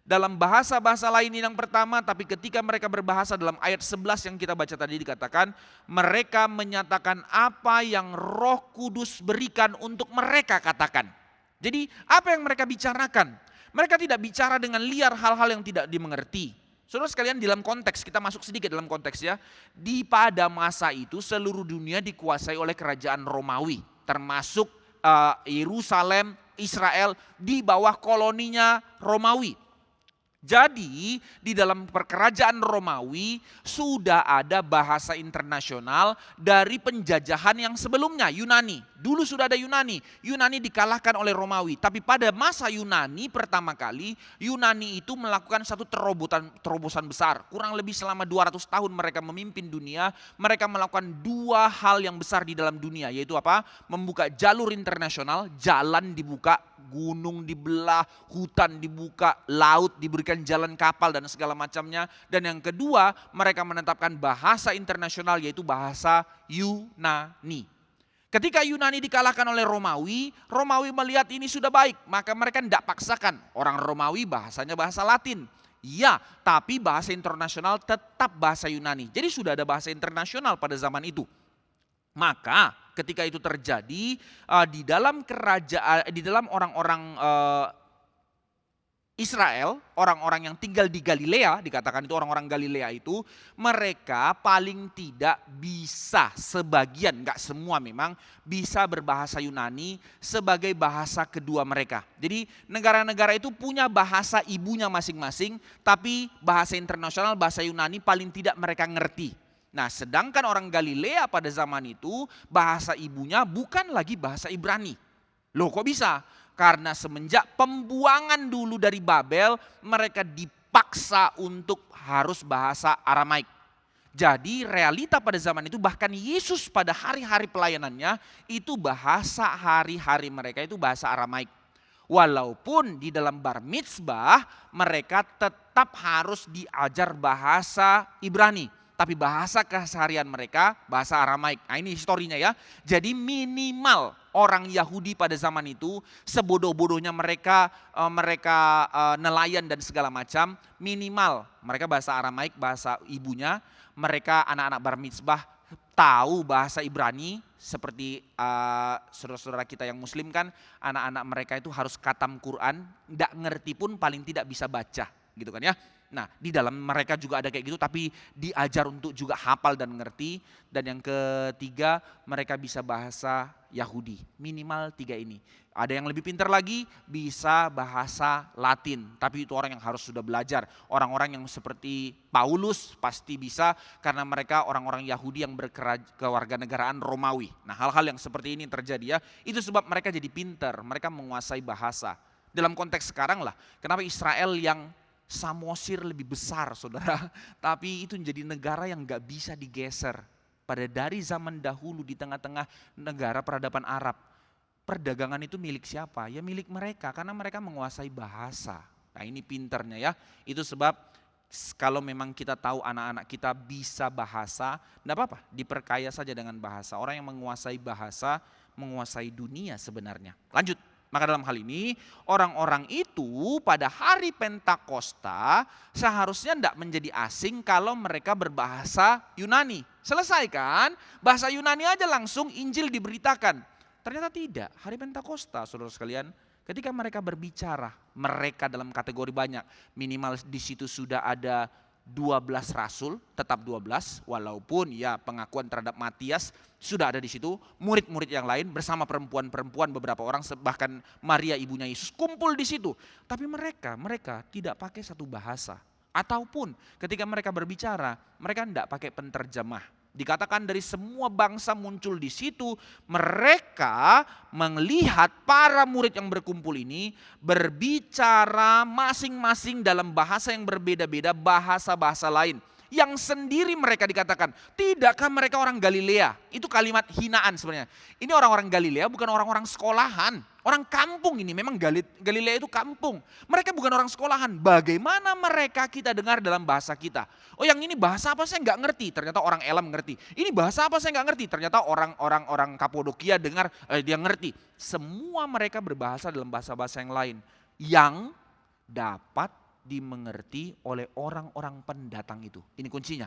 Dalam bahasa-bahasa lain yang pertama, tapi ketika mereka berbahasa dalam ayat 11 yang kita baca tadi dikatakan, mereka menyatakan apa yang Roh Kudus berikan untuk mereka katakan. Jadi apa yang mereka bicarakan? Mereka tidak bicara dengan liar hal-hal yang tidak dimengerti. Saudara sekalian, dalam konteks, kita masuk sedikit dalam konteks ya. Pada masa itu seluruh dunia dikuasai oleh kerajaan Romawi. Termasuk Yerusalem, Israel di bawah koloninya Romawi. Jadi di dalam kerajaan Romawi sudah ada bahasa internasional dari penjajahan yang sebelumnya, Yunani. Dulu sudah ada Yunani. Yunani dikalahkan oleh Romawi. Tapi pada masa Yunani pertama kali, Yunani itu melakukan satu terobosan besar. Kurang lebih selama 200 tahun mereka memimpin dunia. Mereka melakukan dua hal yang besar di dalam dunia. Yaitu apa? Membuka jalur internasional, jalan dibuka, gunung dibelah, hutan dibuka, laut diberikan jalan kapal dan segala macamnya. Dan yang kedua, mereka menetapkan bahasa internasional yaitu bahasa Yunani. Ketika Yunani dikalahkan oleh Romawi, Romawi melihat ini sudah baik, maka mereka tidak paksakan. Orang Romawi bahasanya bahasa Latin. Ya, tapi bahasa internasional tetap bahasa Yunani. Jadi sudah ada bahasa internasional pada zaman itu. Maka ketika itu terjadi di dalam kerajaan, di dalam orang-orang Israel, orang-orang yang tinggal di Galilea, dikatakan itu orang-orang Galilea itu, mereka paling tidak bisa, sebagian, enggak semua memang, bisa berbahasa Yunani sebagai bahasa kedua mereka. Jadi negara-negara itu punya bahasa ibunya masing-masing, tapi bahasa internasional, bahasa Yunani paling tidak mereka ngerti. Nah, sedangkan orang Galilea pada zaman itu, bahasa ibunya bukan lagi bahasa Ibrani. Loh kok bisa? Karena semenjak pembuangan dulu dari Babel, mereka dipaksa untuk harus bahasa Aramaik. Jadi realita pada zaman itu, bahkan Yesus pada hari-hari pelayanannya, itu bahasa hari-hari mereka itu bahasa Aramaik. Walaupun di dalam bar mitzbah, mereka tetap harus diajar bahasa Ibrani. Tapi bahasa keseharian mereka bahasa Aramaik. Nah ini historinya ya. Jadi minimal orang Yahudi pada zaman itu, sebodoh-bodohnya mereka nelayan dan segala macam, minimal mereka bahasa Aramaik, bahasa ibunya. Mereka anak-anak bar mitzbah tahu bahasa Ibrani, seperti saudara-saudara kita yang muslim kan, anak-anak mereka itu harus khatam Quran, tidak ngerti pun paling tidak bisa baca gitu kan ya. Nah di dalam mereka juga ada kayak gitu, tapi diajar untuk juga hafal dan ngerti. Dan yang ketiga, mereka bisa bahasa Yahudi, minimal 3 ini. Ada yang lebih pintar lagi, bisa bahasa Latin, tapi itu orang yang harus sudah belajar. Orang-orang yang seperti Paulus pasti bisa, karena mereka orang-orang Yahudi yang berkewarganegaraan Romawi. Nah hal-hal yang seperti ini terjadi ya, itu sebab mereka jadi pintar, mereka menguasai bahasa. Dalam konteks sekarang lah, kenapa Israel yang Samosir lebih besar saudara, tapi itu menjadi negara yang gak bisa digeser. Pada dari zaman dahulu di tengah-tengah negara peradaban Arab, perdagangan itu milik siapa? Ya milik mereka, karena mereka menguasai bahasa. Nah ini pinternya ya, itu sebab kalau memang kita tahu anak-anak kita bisa bahasa, enggak apa-apa, diperkaya saja dengan bahasa. Orang yang menguasai bahasa, menguasai dunia sebenarnya. Lanjut. Maka dalam hal ini orang-orang itu pada hari Pentakosta seharusnya tidak menjadi asing kalau mereka berbahasa Yunani. Selesai kan? Bahasa Yunani aja langsung Injil diberitakan. Ternyata tidak. Hari Pentakosta saudara sekalian, ketika mereka berbicara, mereka dalam kategori banyak. Minimal di situ sudah ada 12 rasul, tetap 12, walaupun ya pengakuan terhadap Matias sudah ada di situ, murid-murid yang lain bersama perempuan-perempuan beberapa orang, bahkan Maria ibunya Yesus kumpul di situ. Tapi mereka tidak pakai satu bahasa, ataupun ketika mereka berbicara, mereka tidak pakai penterjemah. Dikatakan dari semua bangsa muncul di situ, mereka melihat para murid yang berkumpul ini berbicara masing-masing dalam bahasa yang berbeda-beda, bahasa-bahasa lain. Yang sendiri mereka dikatakan, tidakkah mereka orang Galilea? Itu kalimat hinaan sebenarnya. Ini orang-orang Galilea bukan orang-orang sekolahan. Orang kampung ini, memang Galilea itu kampung. Mereka bukan orang sekolahan. Bagaimana mereka kita dengar dalam bahasa kita? Oh yang ini bahasa apa saya nggak ngerti. Ternyata orang Elam ngerti. Ini bahasa apa saya nggak ngerti. Ternyata orang Kapodokia dengar dia ngerti. Semua mereka berbahasa dalam bahasa-bahasa yang lain. Yang dapat dimengerti oleh orang-orang pendatang itu. Ini kuncinya.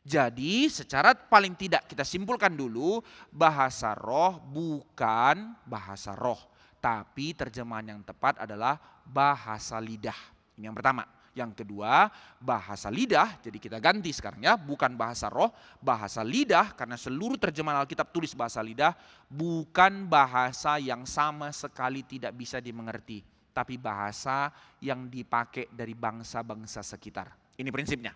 Jadi secara paling tidak kita simpulkan dulu bahasa roh bukan bahasa roh. Tapi terjemahan yang tepat adalah bahasa lidah. Ini yang pertama. Yang kedua bahasa lidah, jadi kita ganti sekarang ya. Bukan bahasa roh, bahasa lidah. Karena seluruh terjemahan Alkitab tulis bahasa lidah. Bukan bahasa yang sama sekali tidak bisa dimengerti. Tapi bahasa yang dipakai dari bangsa-bangsa sekitar. Ini prinsipnya.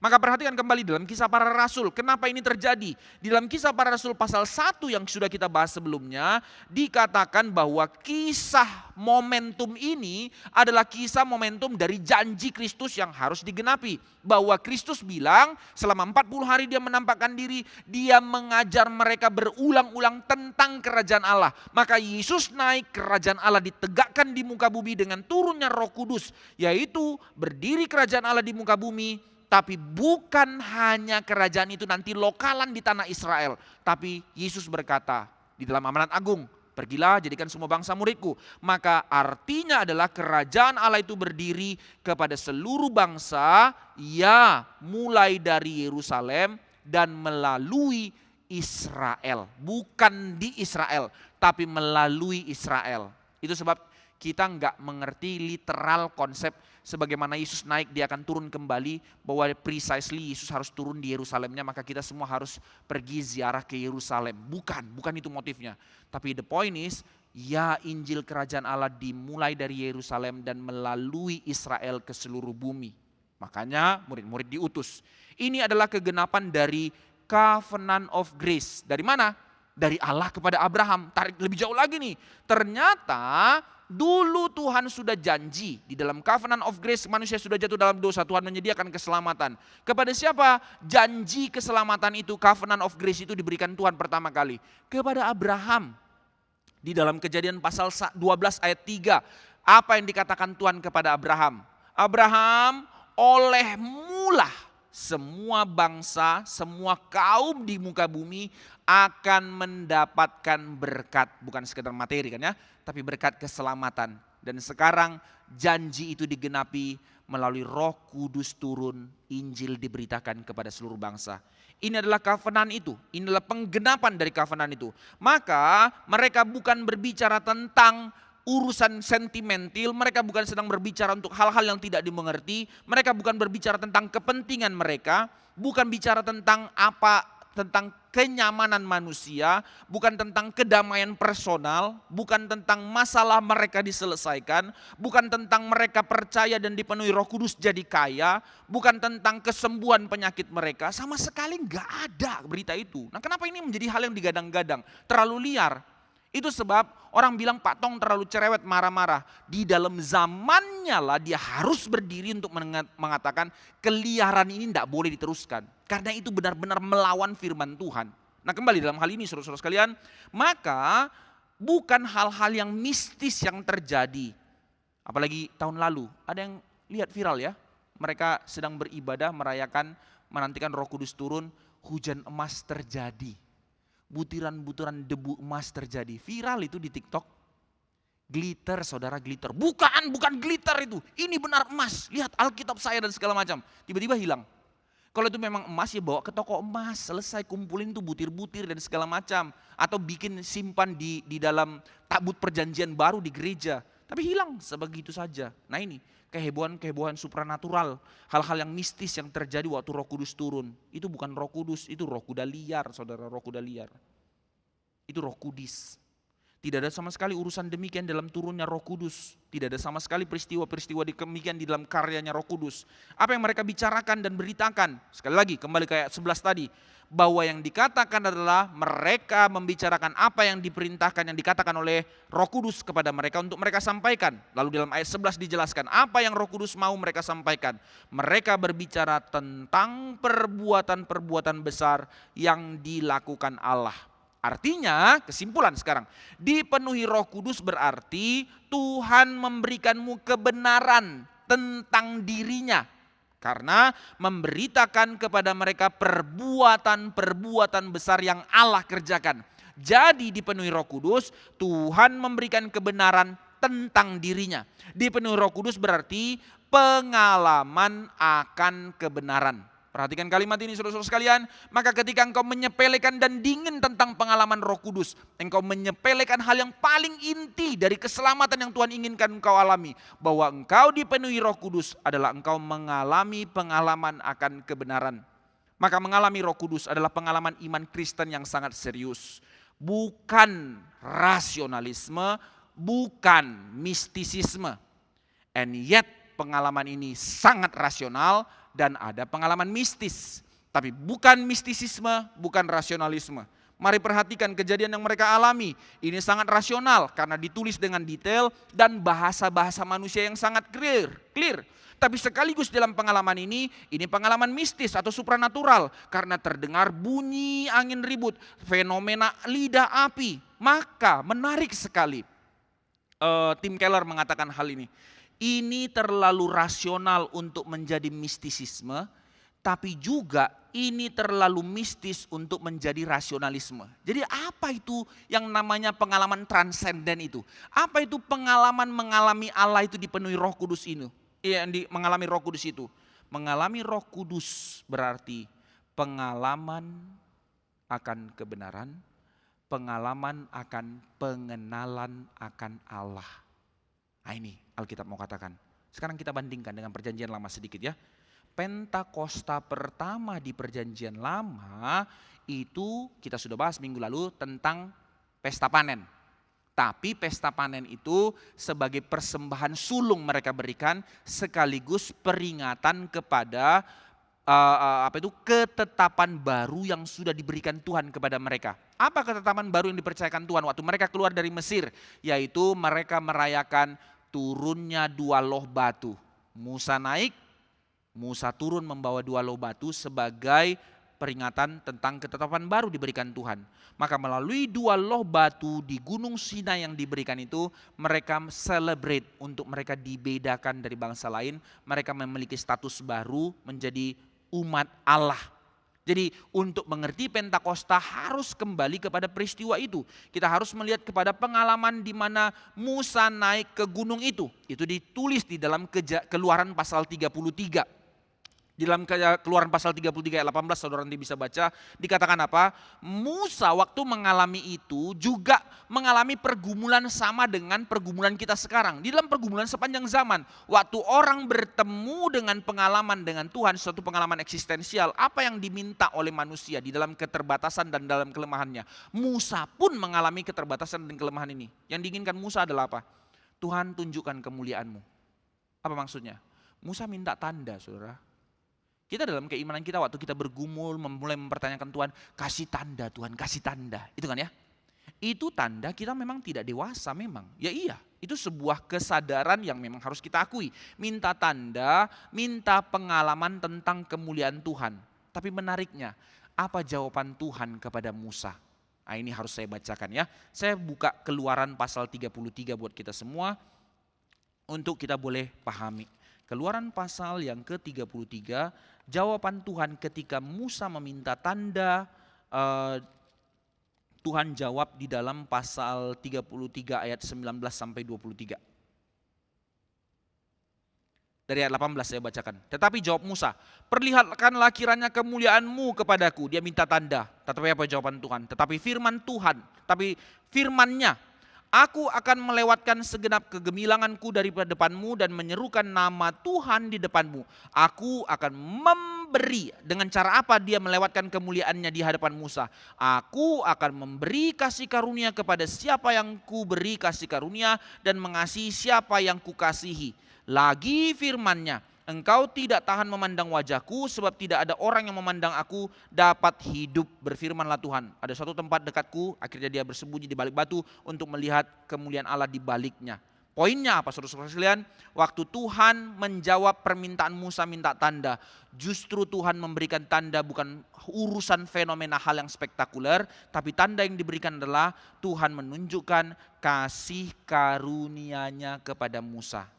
Maka perhatikan kembali dalam Kisah Para Rasul. Kenapa ini terjadi? Di dalam Kisah Para Rasul pasal 1 yang sudah kita bahas sebelumnya, dikatakan bahwa kisah momentum ini adalah kisah momentum dari janji Kristus yang harus digenapi. Bahwa Kristus bilang selama 40 hari dia menampakkan diri, dia mengajar mereka berulang-ulang tentang kerajaan Allah. Maka Yesus naik, kerajaan Allah ditegakkan di muka bumi dengan turunnya Roh Kudus. Yaitu berdiri kerajaan Allah di muka bumi. Tapi bukan hanya kerajaan itu nanti lokalan di tanah Israel. Tapi Yesus berkata di dalam amanat agung, pergilah jadikan semua bangsa muridku. Maka artinya adalah kerajaan Allah itu berdiri kepada seluruh bangsa. Ya mulai dari Yerusalem dan melalui Israel. Bukan di Israel tapi melalui Israel. Itu sebab kita nggak mengerti literal konsep sebagaimana Yesus naik dia akan turun kembali, bahwa precisely Yesus harus turun di Yerusalemnya maka kita semua harus pergi ziarah ke Yerusalem. Bukan itu motifnya. Tapi the point is, ya Injil kerajaan Allah dimulai dari Yerusalem dan melalui Israel ke seluruh bumi. Makanya murid-murid diutus. Ini adalah kegenapan dari Covenant of Grace. Dari mana? Dari Allah kepada Abraham. Tarik lebih jauh lagi nih. Ternyata dulu Tuhan sudah janji di dalam Covenant of Grace, manusia sudah jatuh dalam dosa, Tuhan menyediakan keselamatan. Kepada siapa janji keselamatan itu, Covenant of Grace itu diberikan Tuhan pertama kali? Kepada Abraham. Di dalam Kejadian pasal 12 ayat 3, apa yang dikatakan Tuhan kepada Abraham? Abraham, olehmulah semua bangsa, semua kaum di muka bumi akan mendapatkan berkat. Bukan sekedar materi kan ya, tapi berkat keselamatan. Dan sekarang janji itu digenapi melalui Roh Kudus turun, Injil diberitakan kepada seluruh bangsa. Ini adalah covenant itu, ini adalah penggenapan dari covenant itu. Maka mereka bukan berbicara tentang urusan sentimental, mereka bukan sedang berbicara untuk hal-hal yang tidak dimengerti, mereka bukan berbicara tentang kepentingan mereka, bukan bicara tentang tentang kenyamanan manusia, bukan tentang kedamaian personal, bukan tentang masalah mereka diselesaikan, bukan tentang mereka percaya dan dipenuhi Roh Kudus jadi kaya, bukan tentang kesembuhan penyakit mereka, sama sekali nggak ada berita itu. Nah kenapa ini menjadi hal yang digadang-gadang, terlalu liar? Itu sebab orang bilang Pak Tong terlalu cerewet, marah-marah. Di dalam zamannya lah dia harus berdiri untuk mengatakan keliaran ini tidak boleh diteruskan. Karena itu benar-benar melawan firman Tuhan. Nah kembali dalam hal ini saudara-saudara sekalian, maka bukan hal-hal yang mistis yang terjadi. Apalagi tahun lalu, ada yang lihat viral ya. Mereka sedang beribadah, merayakan, menantikan Roh Kudus turun, hujan emas terjadi. Butiran-butiran debu emas terjadi. Viral itu di TikTok. Glitter, saudara, glitter. Bukan glitter itu. Ini benar emas. Lihat Alkitab saya dan segala macam. Tiba-tiba hilang. Kalau itu memang emas ya bawa ke toko emas. Selesai kumpulin tuh butir-butir dan segala macam. Atau bikin simpan di dalam tabut perjanjian baru di gereja. Tapi hilang sebegitu saja. Nah ini kehebohan-kehebohan supranatural. Hal-hal yang mistis yang terjadi waktu Roh Kudus turun. Itu bukan Roh Kudus, itu roh kuda liar, saudara, roh kuda liar. Itu roh kudis. Tidak ada sama sekali urusan demikian dalam turunnya Roh Kudus. Tidak ada sama sekali peristiwa-peristiwa demikian di dalam karyanya Roh Kudus. Apa yang mereka bicarakan dan beritakan? Sekali lagi kembali ke ayat 11 tadi. Bahwa yang dikatakan adalah mereka membicarakan apa yang diperintahkan, yang dikatakan oleh Roh Kudus kepada mereka untuk mereka sampaikan. Lalu dalam ayat 11 dijelaskan apa yang Roh Kudus mau mereka sampaikan. Mereka berbicara tentang perbuatan-perbuatan besar yang dilakukan Allah. Artinya kesimpulan sekarang, dipenuhi Roh Kudus berarti Tuhan memberikanmu kebenaran tentang dirinya. Karena memberitakan kepada mereka perbuatan-perbuatan besar yang Allah kerjakan. Jadi dipenuhi Roh Kudus, Tuhan memberikan kebenaran tentang dirinya. Dipenuhi Roh Kudus berarti pengalaman akan kebenaran. Perhatikan kalimat ini saudara-saudara sekalian. Maka ketika engkau menyepelekan dan dingin tentang pengalaman Roh Kudus, engkau menyepelekan hal yang paling inti dari keselamatan yang Tuhan inginkan engkau alami. Bahwa engkau dipenuhi Roh Kudus adalah engkau mengalami pengalaman akan kebenaran. Maka mengalami Roh Kudus adalah pengalaman iman Kristen yang sangat serius. Bukan rasionalisme, bukan mistisisme. And yet pengalaman ini sangat rasional dan ada pengalaman mistis. Tapi bukan mistisisme, bukan rasionalisme. Mari perhatikan kejadian yang mereka alami. Ini sangat rasional karena ditulis dengan detail dan bahasa-bahasa manusia yang sangat clear. Tapi sekaligus dalam pengalaman ini pengalaman mistis atau supranatural. Karena terdengar bunyi angin ribut, fenomena lidah api. Maka menarik sekali. Tim Keller mengatakan hal ini. Ini terlalu rasional untuk menjadi mistisisme, tapi juga ini terlalu mistis untuk menjadi rasionalisme. Jadi apa itu yang namanya pengalaman transenden itu? Apa itu pengalaman mengalami Allah itu dipenuhi Roh Kudus ini? Mengalami Roh Kudus itu. Mengalami Roh Kudus berarti pengalaman akan kebenaran, pengalaman akan pengenalan akan Allah. Nah ini Alkitab mau katakan. Sekarang kita bandingkan dengan perjanjian lama sedikit ya. Pentakosta pertama di perjanjian lama itu kita sudah bahas minggu lalu tentang pesta panen. Tapi pesta panen itu sebagai persembahan sulung mereka berikan sekaligus peringatan kepada ketetapan baru yang sudah diberikan Tuhan kepada mereka. Apa ketetapan baru yang dipercayakan Tuhan waktu mereka keluar dari Mesir? Yaitu mereka merayakan turunnya 2 loh batu. Musa naik, Musa turun membawa 2 loh batu sebagai peringatan tentang ketetapan baru diberikan Tuhan. Maka melalui 2 loh batu di Gunung Sinai yang diberikan itu, mereka celebrate untuk mereka dibedakan dari bangsa lain. Mereka memiliki status baru menjadi umat Allah. Jadi untuk mengerti Pentakosta harus kembali kepada peristiwa itu. Kita harus melihat kepada pengalaman di mana Musa naik ke gunung itu. Itu ditulis di dalam Keluaran pasal 33. Di dalam Keluaran pasal 33 ayat 18 saudara nanti bisa baca, dikatakan apa? Musa waktu mengalami itu juga mengalami pergumulan sama dengan pergumulan kita sekarang. Di dalam pergumulan sepanjang zaman, waktu orang bertemu dengan pengalaman dengan Tuhan, suatu pengalaman eksistensial, apa yang diminta oleh manusia di dalam keterbatasan dan dalam kelemahannya. Musa pun mengalami keterbatasan dan kelemahan ini. Yang diinginkan Musa adalah apa? Tuhan tunjukkan kemuliaan-Mu. Apa maksudnya? Musa minta tanda, saudara. Kita dalam keimanan kita waktu kita bergumul, mulai mempertanyakan Tuhan, kasih tanda Tuhan, kasih tanda. Itu kan ya. Itu tanda kita memang tidak dewasa memang. Ya iya, itu sebuah kesadaran yang memang harus kita akui. Minta tanda, minta pengalaman tentang kemuliaan Tuhan. Tapi menariknya, apa jawaban Tuhan kepada Musa? Nah, ini harus saya bacakan ya. Saya buka Keluaran pasal 33 buat kita semua untuk kita boleh pahami. Keluaran pasal yang ke-33, jawaban Tuhan ketika Musa meminta tanda, Tuhan jawab di dalam pasal 33 ayat 19 sampai 23. Dari ayat 18 saya bacakan. Tetapi jawab Musa, perlihatkanlah kiranya kemuliaanmu kepadaku. Dia minta tanda. Tetapi apa jawaban Tuhan? Tetapi firman-Nya, aku akan melewatkan segenap kegemilanganku daripada depanmu dan menyerukan nama Tuhan di depanmu. Aku akan memberi, dengan cara apa dia melewatkan kemuliaannya di hadapan Musa? Aku akan memberi kasih karunia kepada siapa yang ku beri kasih karunia dan mengasihi siapa yang ku kasihi. Lagi firman-Nya, engkau tidak tahan memandang wajahku sebab tidak ada orang yang memandang aku dapat hidup. Berfirmanlah Tuhan, ada suatu tempat dekatku, akhirnya dia bersembunyi di balik batu untuk melihat kemuliaan Allah di baliknya. Poinnya apa saudara-saudara sekalian? Waktu Tuhan menjawab permintaan Musa minta tanda, justru Tuhan memberikan tanda bukan urusan fenomena hal yang spektakuler, tapi tanda yang diberikan adalah Tuhan menunjukkan kasih karunia-Nya kepada Musa.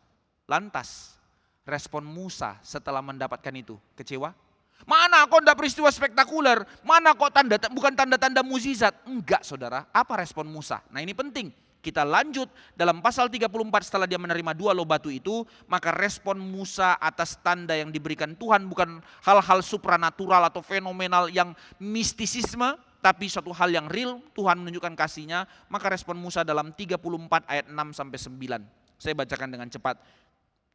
Lantas respon Musa setelah mendapatkan itu, kecewa? Mana kok enggak peristiwa spektakuler? Mana kok bukan tanda-tanda mukjizat? Enggak saudara, apa respon Musa? Nah ini penting. Kita lanjut dalam pasal 34 setelah dia menerima 2 loh batu itu, maka respon Musa atas tanda yang diberikan Tuhan bukan hal-hal supranatural atau fenomenal yang mistisisme, tapi suatu hal yang real, Tuhan menunjukkan kasih-Nya. Maka respon Musa dalam 34 ayat 6 sampai 9. Saya bacakan dengan cepat.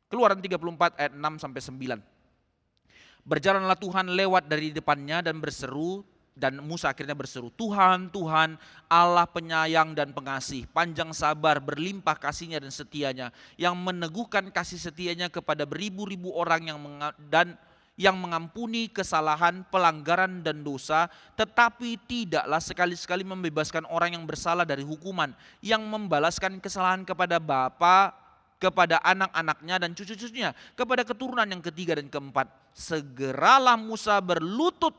Keluaran 34 ayat 6 sampai 9. Berjalanlah Tuhan lewat dari depannya dan berseru, dan Musa akhirnya berseru, Tuhan, Tuhan, Allah penyayang dan pengasih, panjang sabar, berlimpah kasih-Nya dan setia-Nya, yang meneguhkan kasih setia-Nya kepada beribu-ribu orang yang mengampuni kesalahan, pelanggaran dan dosa, tetapi tidaklah sekali-sekali membebaskan orang yang bersalah dari hukuman, yang membalaskan kesalahan kepada bapa, kepada anak-anaknya dan cucu-cucunya, kepada keturunan yang ketiga dan keempat. Segeralah Musa berlutut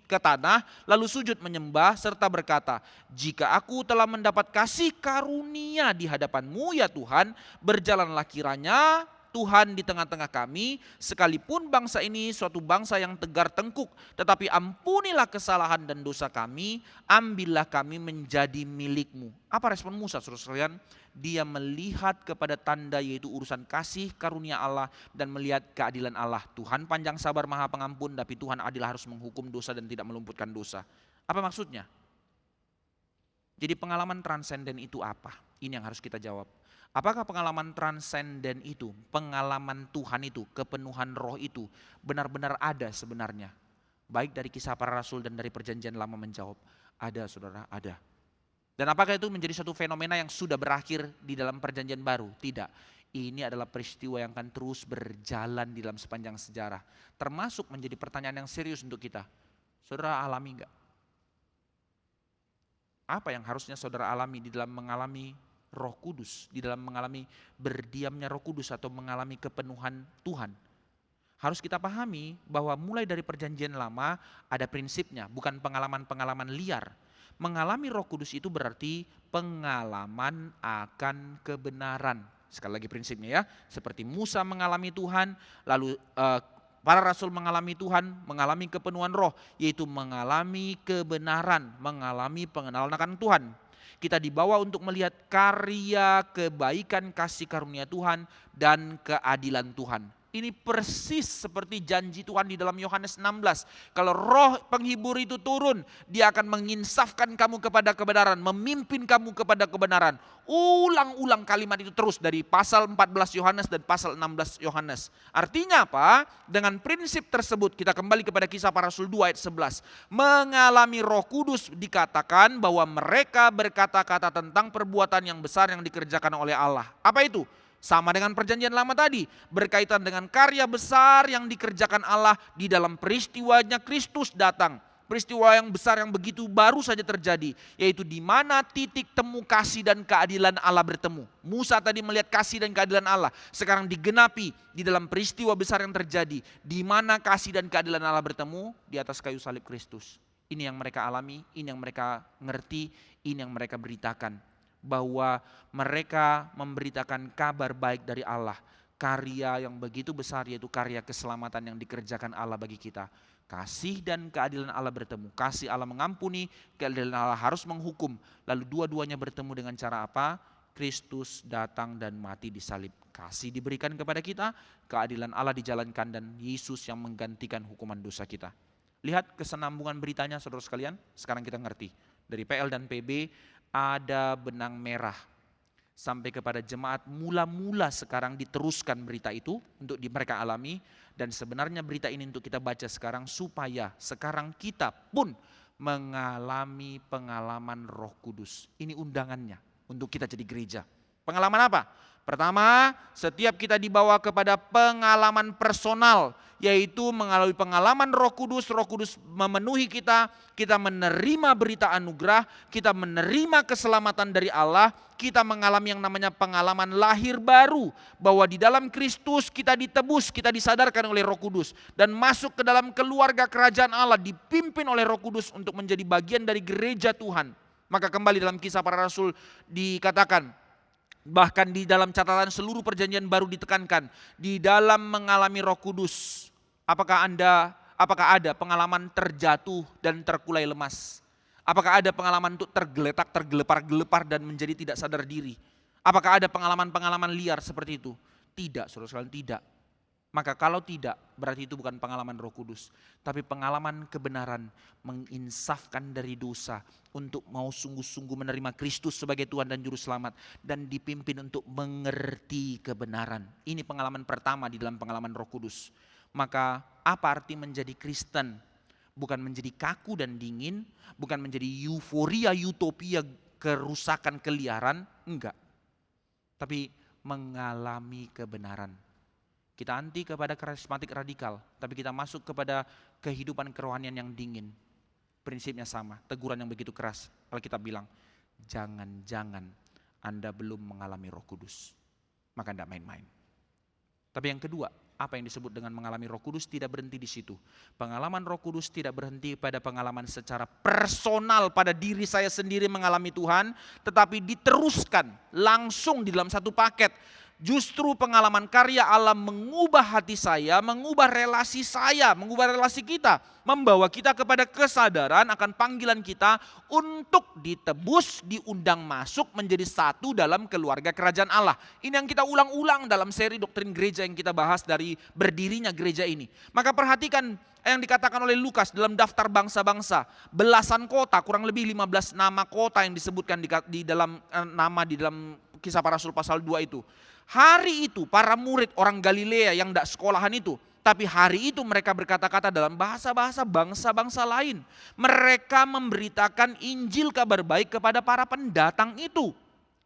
ke tanah, lalu sujud menyembah serta berkata, jika aku telah mendapat kasih karunia di hadapan-Mu ya Tuhan, berjalanlah kiranya Tuhan di tengah-tengah kami, sekalipun bangsa ini suatu bangsa yang tegar tengkuk, tetapi ampunilah kesalahan dan dosa kami, ambillah kami menjadi milik-Mu. Apa respon Musa saudara sekalian? Dia melihat kepada tanda yaitu urusan kasih karunia Allah dan melihat keadilan Allah. Tuhan panjang sabar maha pengampun, tapi Tuhan adil harus menghukum dosa dan tidak meluputkan dosa. Apa maksudnya? Jadi pengalaman transenden itu apa? Ini yang harus kita jawab. Apakah pengalaman transenden itu, pengalaman Tuhan itu, kepenuhan roh itu benar-benar ada sebenarnya? Baik dari kisah para rasul dan dari perjanjian lama menjawab, ada saudara, ada. Dan apakah itu menjadi satu fenomena yang sudah berakhir di dalam perjanjian baru? Tidak. Ini adalah peristiwa yang akan terus berjalan di dalam sepanjang sejarah. Termasuk menjadi pertanyaan yang serius untuk kita. Saudara alami enggak? Apa yang harusnya saudara alami di dalam mengalami Roh Kudus, di dalam mengalami berdiamnya Roh Kudus atau mengalami kepenuhan Tuhan? Harus kita pahami bahwa mulai dari perjanjian lama ada prinsipnya, bukan pengalaman-pengalaman liar. Mengalami Roh Kudus itu berarti pengalaman akan kebenaran. Sekali lagi prinsipnya ya, seperti Musa mengalami Tuhan, lalu para rasul mengalami Tuhan, mengalami kepenuhan roh, yaitu mengalami kebenaran, mengalami pengenalan akan Tuhan. Kita dibawa untuk melihat karya kebaikan kasih karunia Tuhan dan keadilan Tuhan. Ini persis seperti janji Tuhan di dalam Yohanes 16. Kalau roh penghibur itu turun, dia akan menginsafkan kamu kepada kebenaran, memimpin kamu kepada kebenaran. Ulang-ulang kalimat itu terus dari pasal 14 Yohanes dan pasal 16 Yohanes. Artinya apa? Dengan prinsip tersebut kita kembali kepada kisah para rasul 2 ayat 11. Mengalami Roh Kudus dikatakan bahwa mereka berkata-kata tentang perbuatan yang besar yang dikerjakan oleh Allah. Apa itu? Sama dengan perjanjian lama tadi, berkaitan dengan karya besar yang dikerjakan Allah di dalam peristiwanya Kristus datang. peristiwa yang besar yang begitu baru saja terjadi, yaitu di mana titik temu kasih dan keadilan Allah bertemu. Musa tadi melihat kasih dan keadilan Allah, sekarang digenapi di dalam peristiwa besar yang terjadi, di mana kasih dan keadilan Allah bertemu di atas kayu salib Kristus. Ini yang mereka alami, ini yang mereka ngerti, ini yang mereka beritakan, bahwa mereka memberitakan kabar baik dari Allah, karya yang begitu besar, yaitu karya keselamatan yang dikerjakan Allah bagi kita. Kasih dan keadilan Allah bertemu. Kasih Allah mengampuni, keadilan Allah harus menghukum. Lalu dua-duanya bertemu dengan cara apa? Kristus datang dan mati di salib. Kasih diberikan kepada kita, keadilan Allah dijalankan, dan Yesus yang menggantikan hukuman dosa kita. Lihat kesenambungan beritanya saudara sekalian. Sekarang kita ngerti. Dari PL dan PB ada benang merah. Sampai kepada jemaat mula-mula sekarang diteruskan berita itu untuk mereka alami. Dan sebenarnya berita ini untuk kita baca sekarang supaya sekarang kita pun mengalami pengalaman Roh Kudus. Ini undangannya untuk kita jadi gereja. Pengalaman apa? Pertama, setiap kita dibawa kepada pengalaman personal, yaitu mengalami pengalaman Roh Kudus memenuhi kita, kita menerima berita anugerah, kita menerima keselamatan dari Allah, kita mengalami yang namanya pengalaman lahir baru, bahwa di dalam Kristus kita ditebus, kita disadarkan oleh Roh Kudus, dan masuk ke dalam keluarga kerajaan Allah, dipimpin oleh Roh Kudus untuk menjadi bagian dari gereja Tuhan. Maka kembali dalam Kisah Para Rasul dikatakan, bahkan di dalam catatan seluruh perjanjian baru ditekankan, di dalam mengalami Roh Kudus, apakah ada pengalaman terjatuh dan terkulai lemas? Apakah ada pengalaman untuk tergeletak, tergelepar-gelepar dan menjadi tidak sadar diri? Apakah ada pengalaman-pengalaman liar seperti itu? Tidak, saudara sekalian, tidak. Maka kalau tidak, berarti itu bukan pengalaman Roh Kudus, tapi pengalaman kebenaran, menginsafkan dari dosa, untuk mau sungguh-sungguh menerima Kristus sebagai Tuhan dan Juru Selamat, dan dipimpin untuk mengerti kebenaran. Ini pengalaman pertama di dalam pengalaman Roh Kudus. Maka apa arti menjadi Kristen? Bukan menjadi kaku dan dingin, bukan menjadi euforia, utopia, kerusakan, keliaran, enggak. Tapi mengalami kebenaran. Kita anti kepada karismatik radikal, tapi kita masuk kepada kehidupan kerohanian yang dingin. Prinsipnya sama, teguran yang begitu keras. Alkitab bilang, jangan-jangan Anda belum mengalami Roh Kudus. Maka tidak main-main. Tapi yang kedua, apa yang disebut dengan mengalami Roh Kudus tidak berhenti di situ. Pengalaman Roh Kudus tidak berhenti pada pengalaman secara personal pada diri saya sendiri mengalami Tuhan, tetapi diteruskan langsung di dalam satu paket. Justru pengalaman karya Allah mengubah hati saya, mengubah relasi saya, mengubah relasi kita, membawa kita kepada kesadaran akan panggilan kita untuk ditebus, diundang masuk menjadi satu dalam keluarga kerajaan Allah. Ini yang kita ulang-ulang dalam seri doktrin gereja yang kita bahas dari berdirinya gereja ini. Maka perhatikan yang dikatakan oleh Lukas dalam daftar bangsa-bangsa, belasan kota, kurang lebih 15 nama kota yang disebutkan di dalam Kisah Para Rasul pasal 2 itu. Hari itu para murid orang Galilea yang tidak sekolahan itu, tapi hari itu mereka berkata-kata dalam bahasa-bahasa bangsa-bangsa lain. Mereka memberitakan Injil kabar baik kepada para pendatang itu.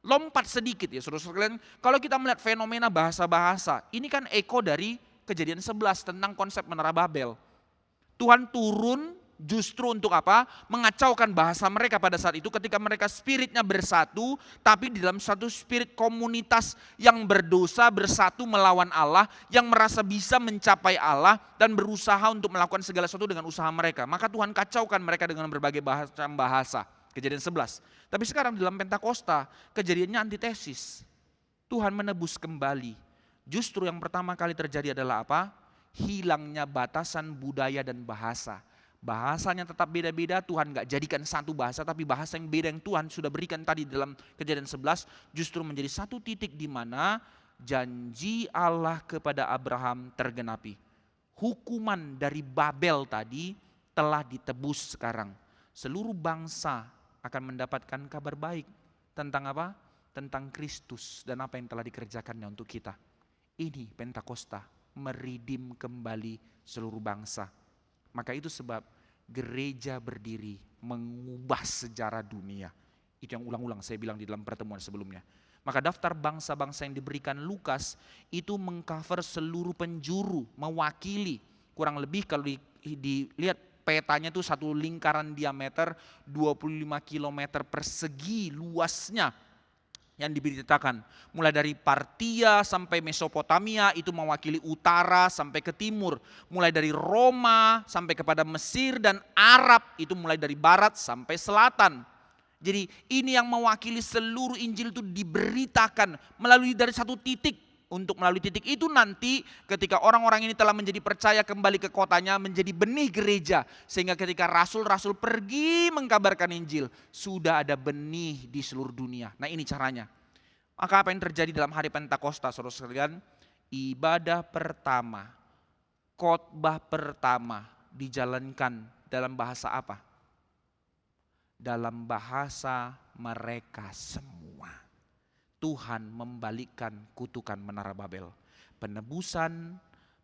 Lompat sedikit ya saudara-saudara, kalau kita melihat fenomena bahasa-bahasa, ini kan eko dari Kejadian 11 tentang konsep Menara Babel. Tuhan turun justru untuk apa? Mengacaukan bahasa mereka pada saat itu ketika mereka spiritnya bersatu, tapi di dalam satu spirit komunitas yang berdosa bersatu melawan Allah, yang merasa bisa mencapai Allah dan berusaha untuk melakukan segala sesuatu dengan usaha mereka. Maka Tuhan kacaukan mereka dengan berbagai bahasa. Kejadian 11. Tapi sekarang dalam Pentakosta, kejadiannya antitesis. Tuhan menebus kembali. Justru yang pertama kali terjadi adalah apa? Hilangnya batasan budaya dan bahasa. Bahasanya tetap beda-beda, Tuhan gak jadikan satu bahasa, tapi bahasa yang beda yang Tuhan sudah berikan tadi dalam Kejadian 11 justru menjadi satu titik di mana janji Allah kepada Abraham tergenapi. Hukuman dari Babel tadi telah ditebus sekarang. Seluruh bangsa akan mendapatkan kabar baik tentang apa? Tentang Kristus dan apa yang telah dikerjakannya untuk kita. Ini Pentakosta, meridim kembali seluruh bangsa. Maka itu sebab gereja berdiri mengubah sejarah dunia. Itu yang ulang-ulang saya bilang di dalam pertemuan sebelumnya. Maka daftar bangsa-bangsa yang diberikan Lukas itu mengcover seluruh penjuru, mewakili. Kurang lebih kalau dilihat petanya itu satu lingkaran diameter 25 km persegi luasnya yang diberitakan. Mulai dari Partia sampai Mesopotamia itu mewakili utara sampai ke timur. Mulai dari Roma sampai kepada Mesir dan Arab itu mulai dari barat sampai selatan. Jadi ini yang mewakili seluruh Injil itu diberitakan melalui dari satu titik. Untuk melalui titik itu nanti ketika orang-orang ini telah menjadi percaya kembali ke kotanya menjadi benih gereja. Sehingga ketika rasul-rasul pergi mengkabarkan Injil sudah ada benih di seluruh dunia. Nah ini caranya. Maka apa yang terjadi dalam hari Pentakosta saudara sekalian? Ibadah pertama, khotbah pertama dijalankan dalam bahasa apa? Dalam bahasa mereka semua. Tuhan membalikkan kutukan Menara Babel. Penebusan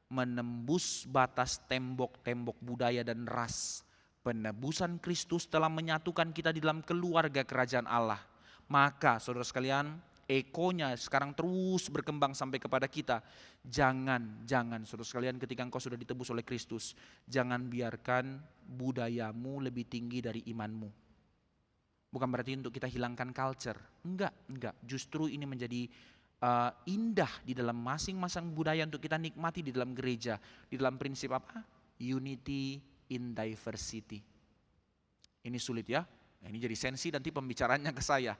menembus batas tembok-tembok budaya dan ras. Penebusan Kristus telah menyatukan kita di dalam keluarga kerajaan Allah. Maka saudara sekalian, ekonya sekarang terus berkembang sampai kepada kita. Jangan saudara sekalian ketika engkau sudah ditebus oleh Kristus, jangan biarkan budayamu lebih tinggi dari imanmu. Bukan berarti untuk kita hilangkan culture. Enggak. Justru ini menjadi indah di dalam masing-masing budaya untuk kita nikmati di dalam gereja. Di dalam prinsip apa? Unity in diversity. Ini sulit ya. Nah, ini jadi sensi nanti pembicaraannya ke saya.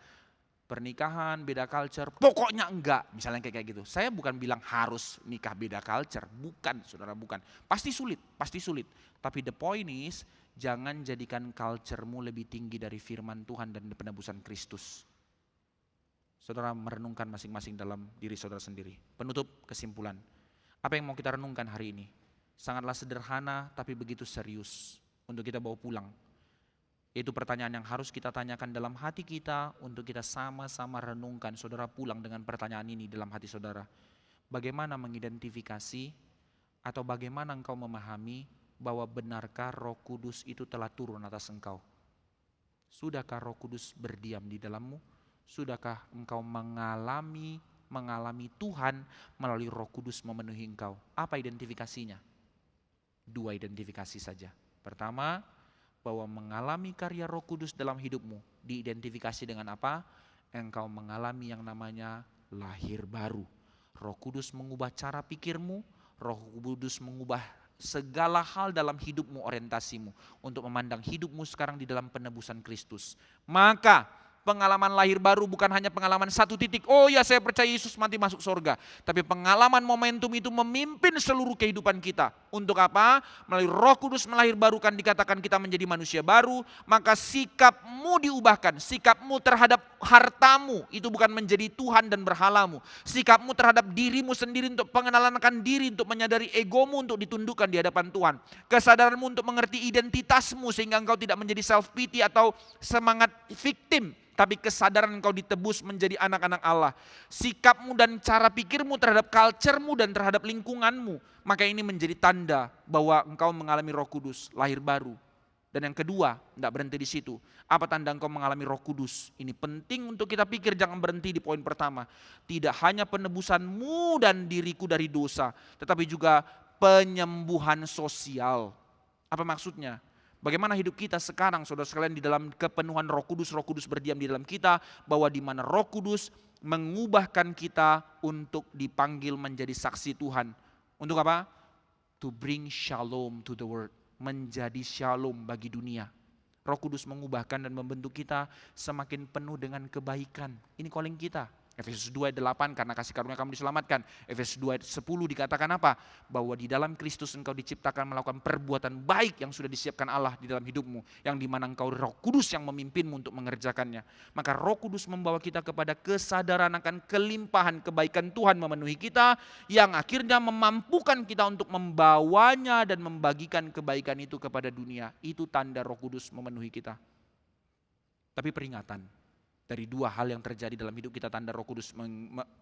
Pernikahan beda culture, pokoknya enggak. Misalnya kayak gitu. Saya bukan bilang harus nikah beda culture. Bukan, saudara, bukan. Pasti sulit. Tapi the point is, jangan jadikan culture-mu lebih tinggi dari firman Tuhan dan penebusan Kristus. Saudara merenungkan masing-masing dalam diri saudara sendiri. Penutup kesimpulan. Apa yang mau kita renungkan hari ini? Sangatlah sederhana tapi begitu serius untuk kita bawa pulang. Itu pertanyaan yang harus kita tanyakan dalam hati kita untuk kita sama-sama renungkan. Saudara pulang dengan pertanyaan ini dalam hati saudara. Bagaimana mengidentifikasi atau bagaimana engkau memahami bahwa benarkah Roh Kudus itu telah turun atas engkau? Sudahkah Roh Kudus berdiam di dalammu? Sudahkah engkau mengalami Tuhan melalui Roh Kudus memenuhi engkau? Apa identifikasinya? 2 identifikasi saja. Pertama, bahwa mengalami karya Roh Kudus dalam hidupmu diidentifikasi dengan apa? Engkau mengalami yang namanya lahir baru. Roh Kudus mengubah cara pikirmu, Roh Kudus mengubah segala hal dalam hidupmu, orientasimu untuk memandang hidupmu sekarang di dalam penebusan Kristus. Maka pengalaman lahir baru bukan hanya pengalaman satu titik. Oh ya, saya percaya Yesus mati masuk surga. Tapi pengalaman momentum itu memimpin seluruh kehidupan kita. Untuk apa? Melalui Roh Kudus melahirbarukan, dikatakan kita menjadi manusia baru. Maka sikapmu diubahkan. Sikapmu terhadap hartamu itu bukan menjadi Tuhan dan berhalamu. Sikapmu terhadap dirimu sendiri untuk pengenalan akan diri, untuk menyadari egomu untuk ditundukkan di hadapan Tuhan. Kesadaranmu untuk mengerti identitasmu sehingga engkau tidak menjadi self pity atau semangat victim. Tapi kesadaran engkau ditebus menjadi anak-anak Allah. Sikapmu dan cara pikirmu terhadap culture-mu dan terhadap lingkunganmu. Maka ini menjadi tanda bahwa engkau mengalami Roh Kudus, lahir baru. Dan yang kedua, tidak berhenti di situ. Apa tanda engkau mengalami Roh Kudus? Ini penting untuk kita pikir, jangan berhenti di poin pertama. Tidak hanya penebusanmu dan diriku dari dosa, tetapi juga penyembuhan sosial. Apa maksudnya? Bagaimana hidup kita sekarang saudara sekalian di dalam kepenuhan Roh Kudus berdiam di dalam kita, bahwa di mana Roh Kudus mengubahkan kita untuk dipanggil menjadi saksi Tuhan. Untuk apa? To bring shalom to the world, menjadi shalom bagi dunia. Roh Kudus mengubahkan dan membentuk kita semakin penuh dengan kebaikan. Ini calling kita. Efesus 2 ayat 8, karena kasih karunia kamu diselamatkan. Efesus 2 ayat 10 dikatakan apa? Bahwa di dalam Kristus engkau diciptakan melakukan perbuatan baik yang sudah disiapkan Allah di dalam hidupmu. Yang dimana engkau Roh Kudus yang memimpinmu untuk mengerjakannya. Maka Roh Kudus membawa kita kepada kesadaran akan kelimpahan kebaikan Tuhan memenuhi kita. Yang akhirnya memampukan kita untuk membawanya dan membagikan kebaikan itu kepada dunia. Itu tanda Roh Kudus memenuhi kita. Tapi peringatan. Dari 2 hal yang terjadi dalam hidup kita, tanda Roh Kudus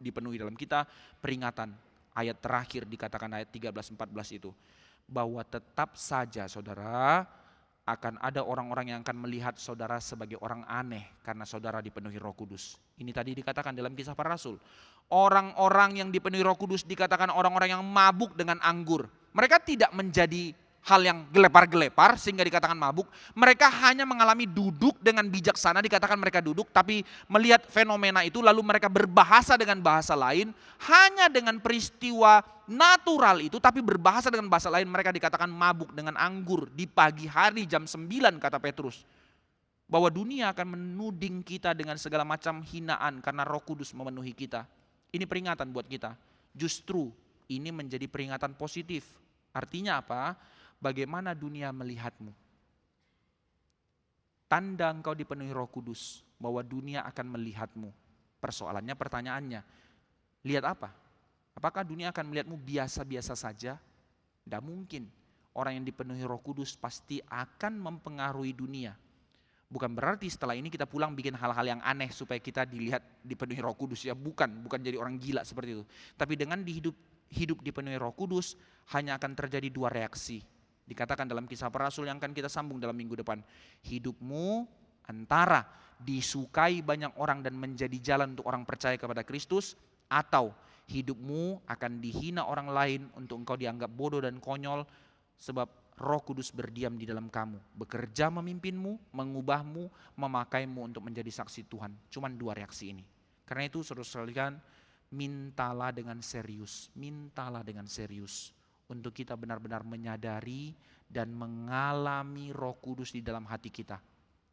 dipenuhi dalam kita, peringatan. Ayat terakhir dikatakan ayat 13-14 itu. Bahwa tetap saja saudara akan ada orang-orang yang akan melihat saudara sebagai orang aneh karena saudara dipenuhi Roh Kudus. Ini tadi dikatakan dalam Kisah Para Rasul. Orang-orang yang dipenuhi Roh Kudus dikatakan orang-orang yang mabuk dengan anggur. Mereka tidak menjadi hal yang gelepar-gelepar sehingga dikatakan mabuk. Mereka hanya mengalami duduk dengan bijaksana, dikatakan mereka duduk, tapi melihat fenomena itu lalu mereka berbahasa dengan bahasa lain, hanya dengan peristiwa natural itu, tapi berbahasa dengan bahasa lain. Mereka dikatakan mabuk dengan anggur di pagi hari jam 9, kata Petrus. Bahwa dunia akan menuding kita dengan segala macam hinaan karena Roh Kudus memenuhi kita. Ini peringatan buat kita. Justru ini menjadi peringatan positif. Artinya apa? Bagaimana dunia melihatmu? Tanda engkau dipenuhi Roh Kudus bahwa dunia akan melihatmu. Persoalannya, pertanyaannya, lihat apa? Apakah dunia akan melihatmu biasa-biasa saja? Tidak mungkin. Orang yang dipenuhi Roh Kudus pasti akan mempengaruhi dunia. Bukan berarti setelah ini kita pulang bikin hal-hal yang aneh supaya kita dilihat dipenuhi Roh Kudus, ya bukan jadi orang gila seperti itu. Tapi dengan hidup dipenuhi Roh Kudus hanya akan terjadi 2 reaksi. Dikatakan dalam Kisah Para Rasul yang akan kita sambung dalam minggu depan. Hidupmu antara disukai banyak orang dan menjadi jalan untuk orang percaya kepada Kristus, atau hidupmu akan dihina orang lain untuk engkau dianggap bodoh dan konyol sebab Roh Kudus berdiam di dalam kamu, bekerja memimpinmu, mengubahmu, memakaimu untuk menjadi saksi Tuhan. Cuman 2 reaksi ini. Karena itu saudara sekalian, mintalah dengan serius, untuk kita benar-benar menyadari dan mengalami Roh Kudus di dalam hati kita.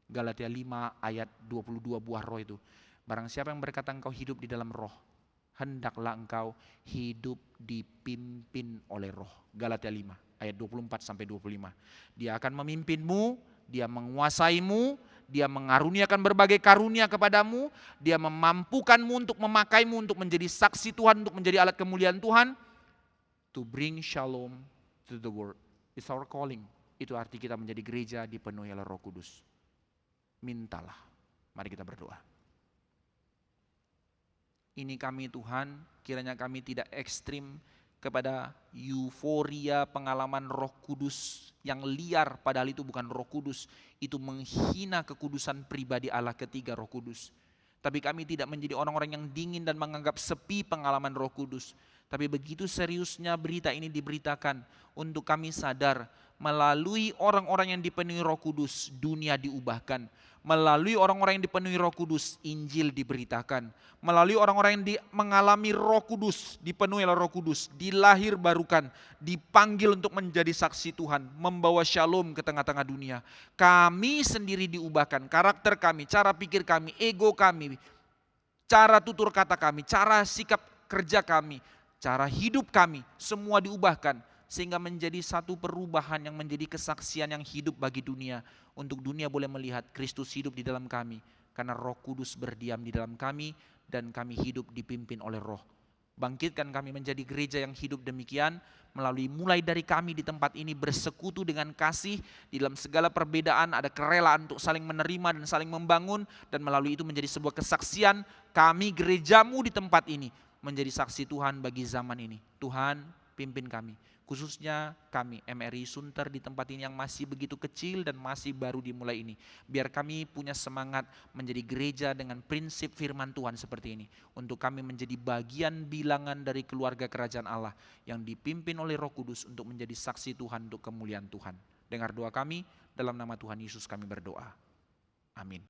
Galatia 5 ayat 22 buah roh itu. Barang siapa yang berkata engkau hidup di dalam roh, hendaklah engkau hidup dipimpin oleh roh. Galatia 5 ayat 24 sampai 25. Dia akan memimpinmu, dia menguasaimu, dia mengaruniakan berbagai karunia kepadamu, dia memampukanmu untuk memakaimu untuk menjadi saksi Tuhan, untuk menjadi alat kemuliaan Tuhan. To bring shalom to the world. It's our calling. Itu arti kita menjadi gereja dipenuhi oleh Roh Kudus. Mintalah. Mari kita berdoa. Ini kami Tuhan, kiranya kami tidak ekstrim kepada euforia pengalaman Roh Kudus yang liar, padahal itu bukan Roh Kudus. Itu menghina kekudusan pribadi Allah ketiga, Roh Kudus. Tapi kami tidak menjadi orang-orang yang dingin dan menganggap sepi pengalaman Roh Kudus. Tapi begitu seriusnya berita ini diberitakan, untuk kami sadar melalui orang-orang yang dipenuhi Roh Kudus, dunia diubahkan. Melalui orang-orang yang dipenuhi Roh Kudus, Injil diberitakan. Melalui orang-orang yang mengalami Roh Kudus, dipenuhi oleh Roh Kudus, dilahir barukan, dipanggil untuk menjadi saksi Tuhan, membawa shalom ke tengah-tengah dunia. Kami sendiri diubahkan, karakter kami, cara pikir kami, ego kami, cara tutur kata kami, cara sikap kerja kami, cara hidup kami, semua diubahkan. Sehingga menjadi satu perubahan yang menjadi kesaksian yang hidup bagi dunia. Untuk dunia boleh melihat Kristus hidup di dalam kami. Karena Roh Kudus berdiam di dalam kami dan kami hidup dipimpin oleh Roh. Bangkitkan kami menjadi gereja yang hidup demikian. Mulai dari kami di tempat ini bersekutu dengan kasih. Di dalam segala perbedaan ada kerelaan untuk saling menerima dan saling membangun. Dan melalui itu menjadi sebuah kesaksian. Kami gerejamu di tempat ini menjadi saksi Tuhan bagi zaman ini. Tuhan pimpin kami. Khususnya kami MRI Sunter di tempat ini yang masih begitu kecil dan masih baru dimulai ini. Biar kami punya semangat menjadi gereja dengan prinsip firman Tuhan seperti ini. Untuk kami menjadi bagian bilangan dari keluarga kerajaan Allah yang dipimpin oleh Roh Kudus untuk menjadi saksi Tuhan untuk kemuliaan Tuhan. Dengar doa kami, dalam nama Tuhan Yesus kami berdoa. Amin.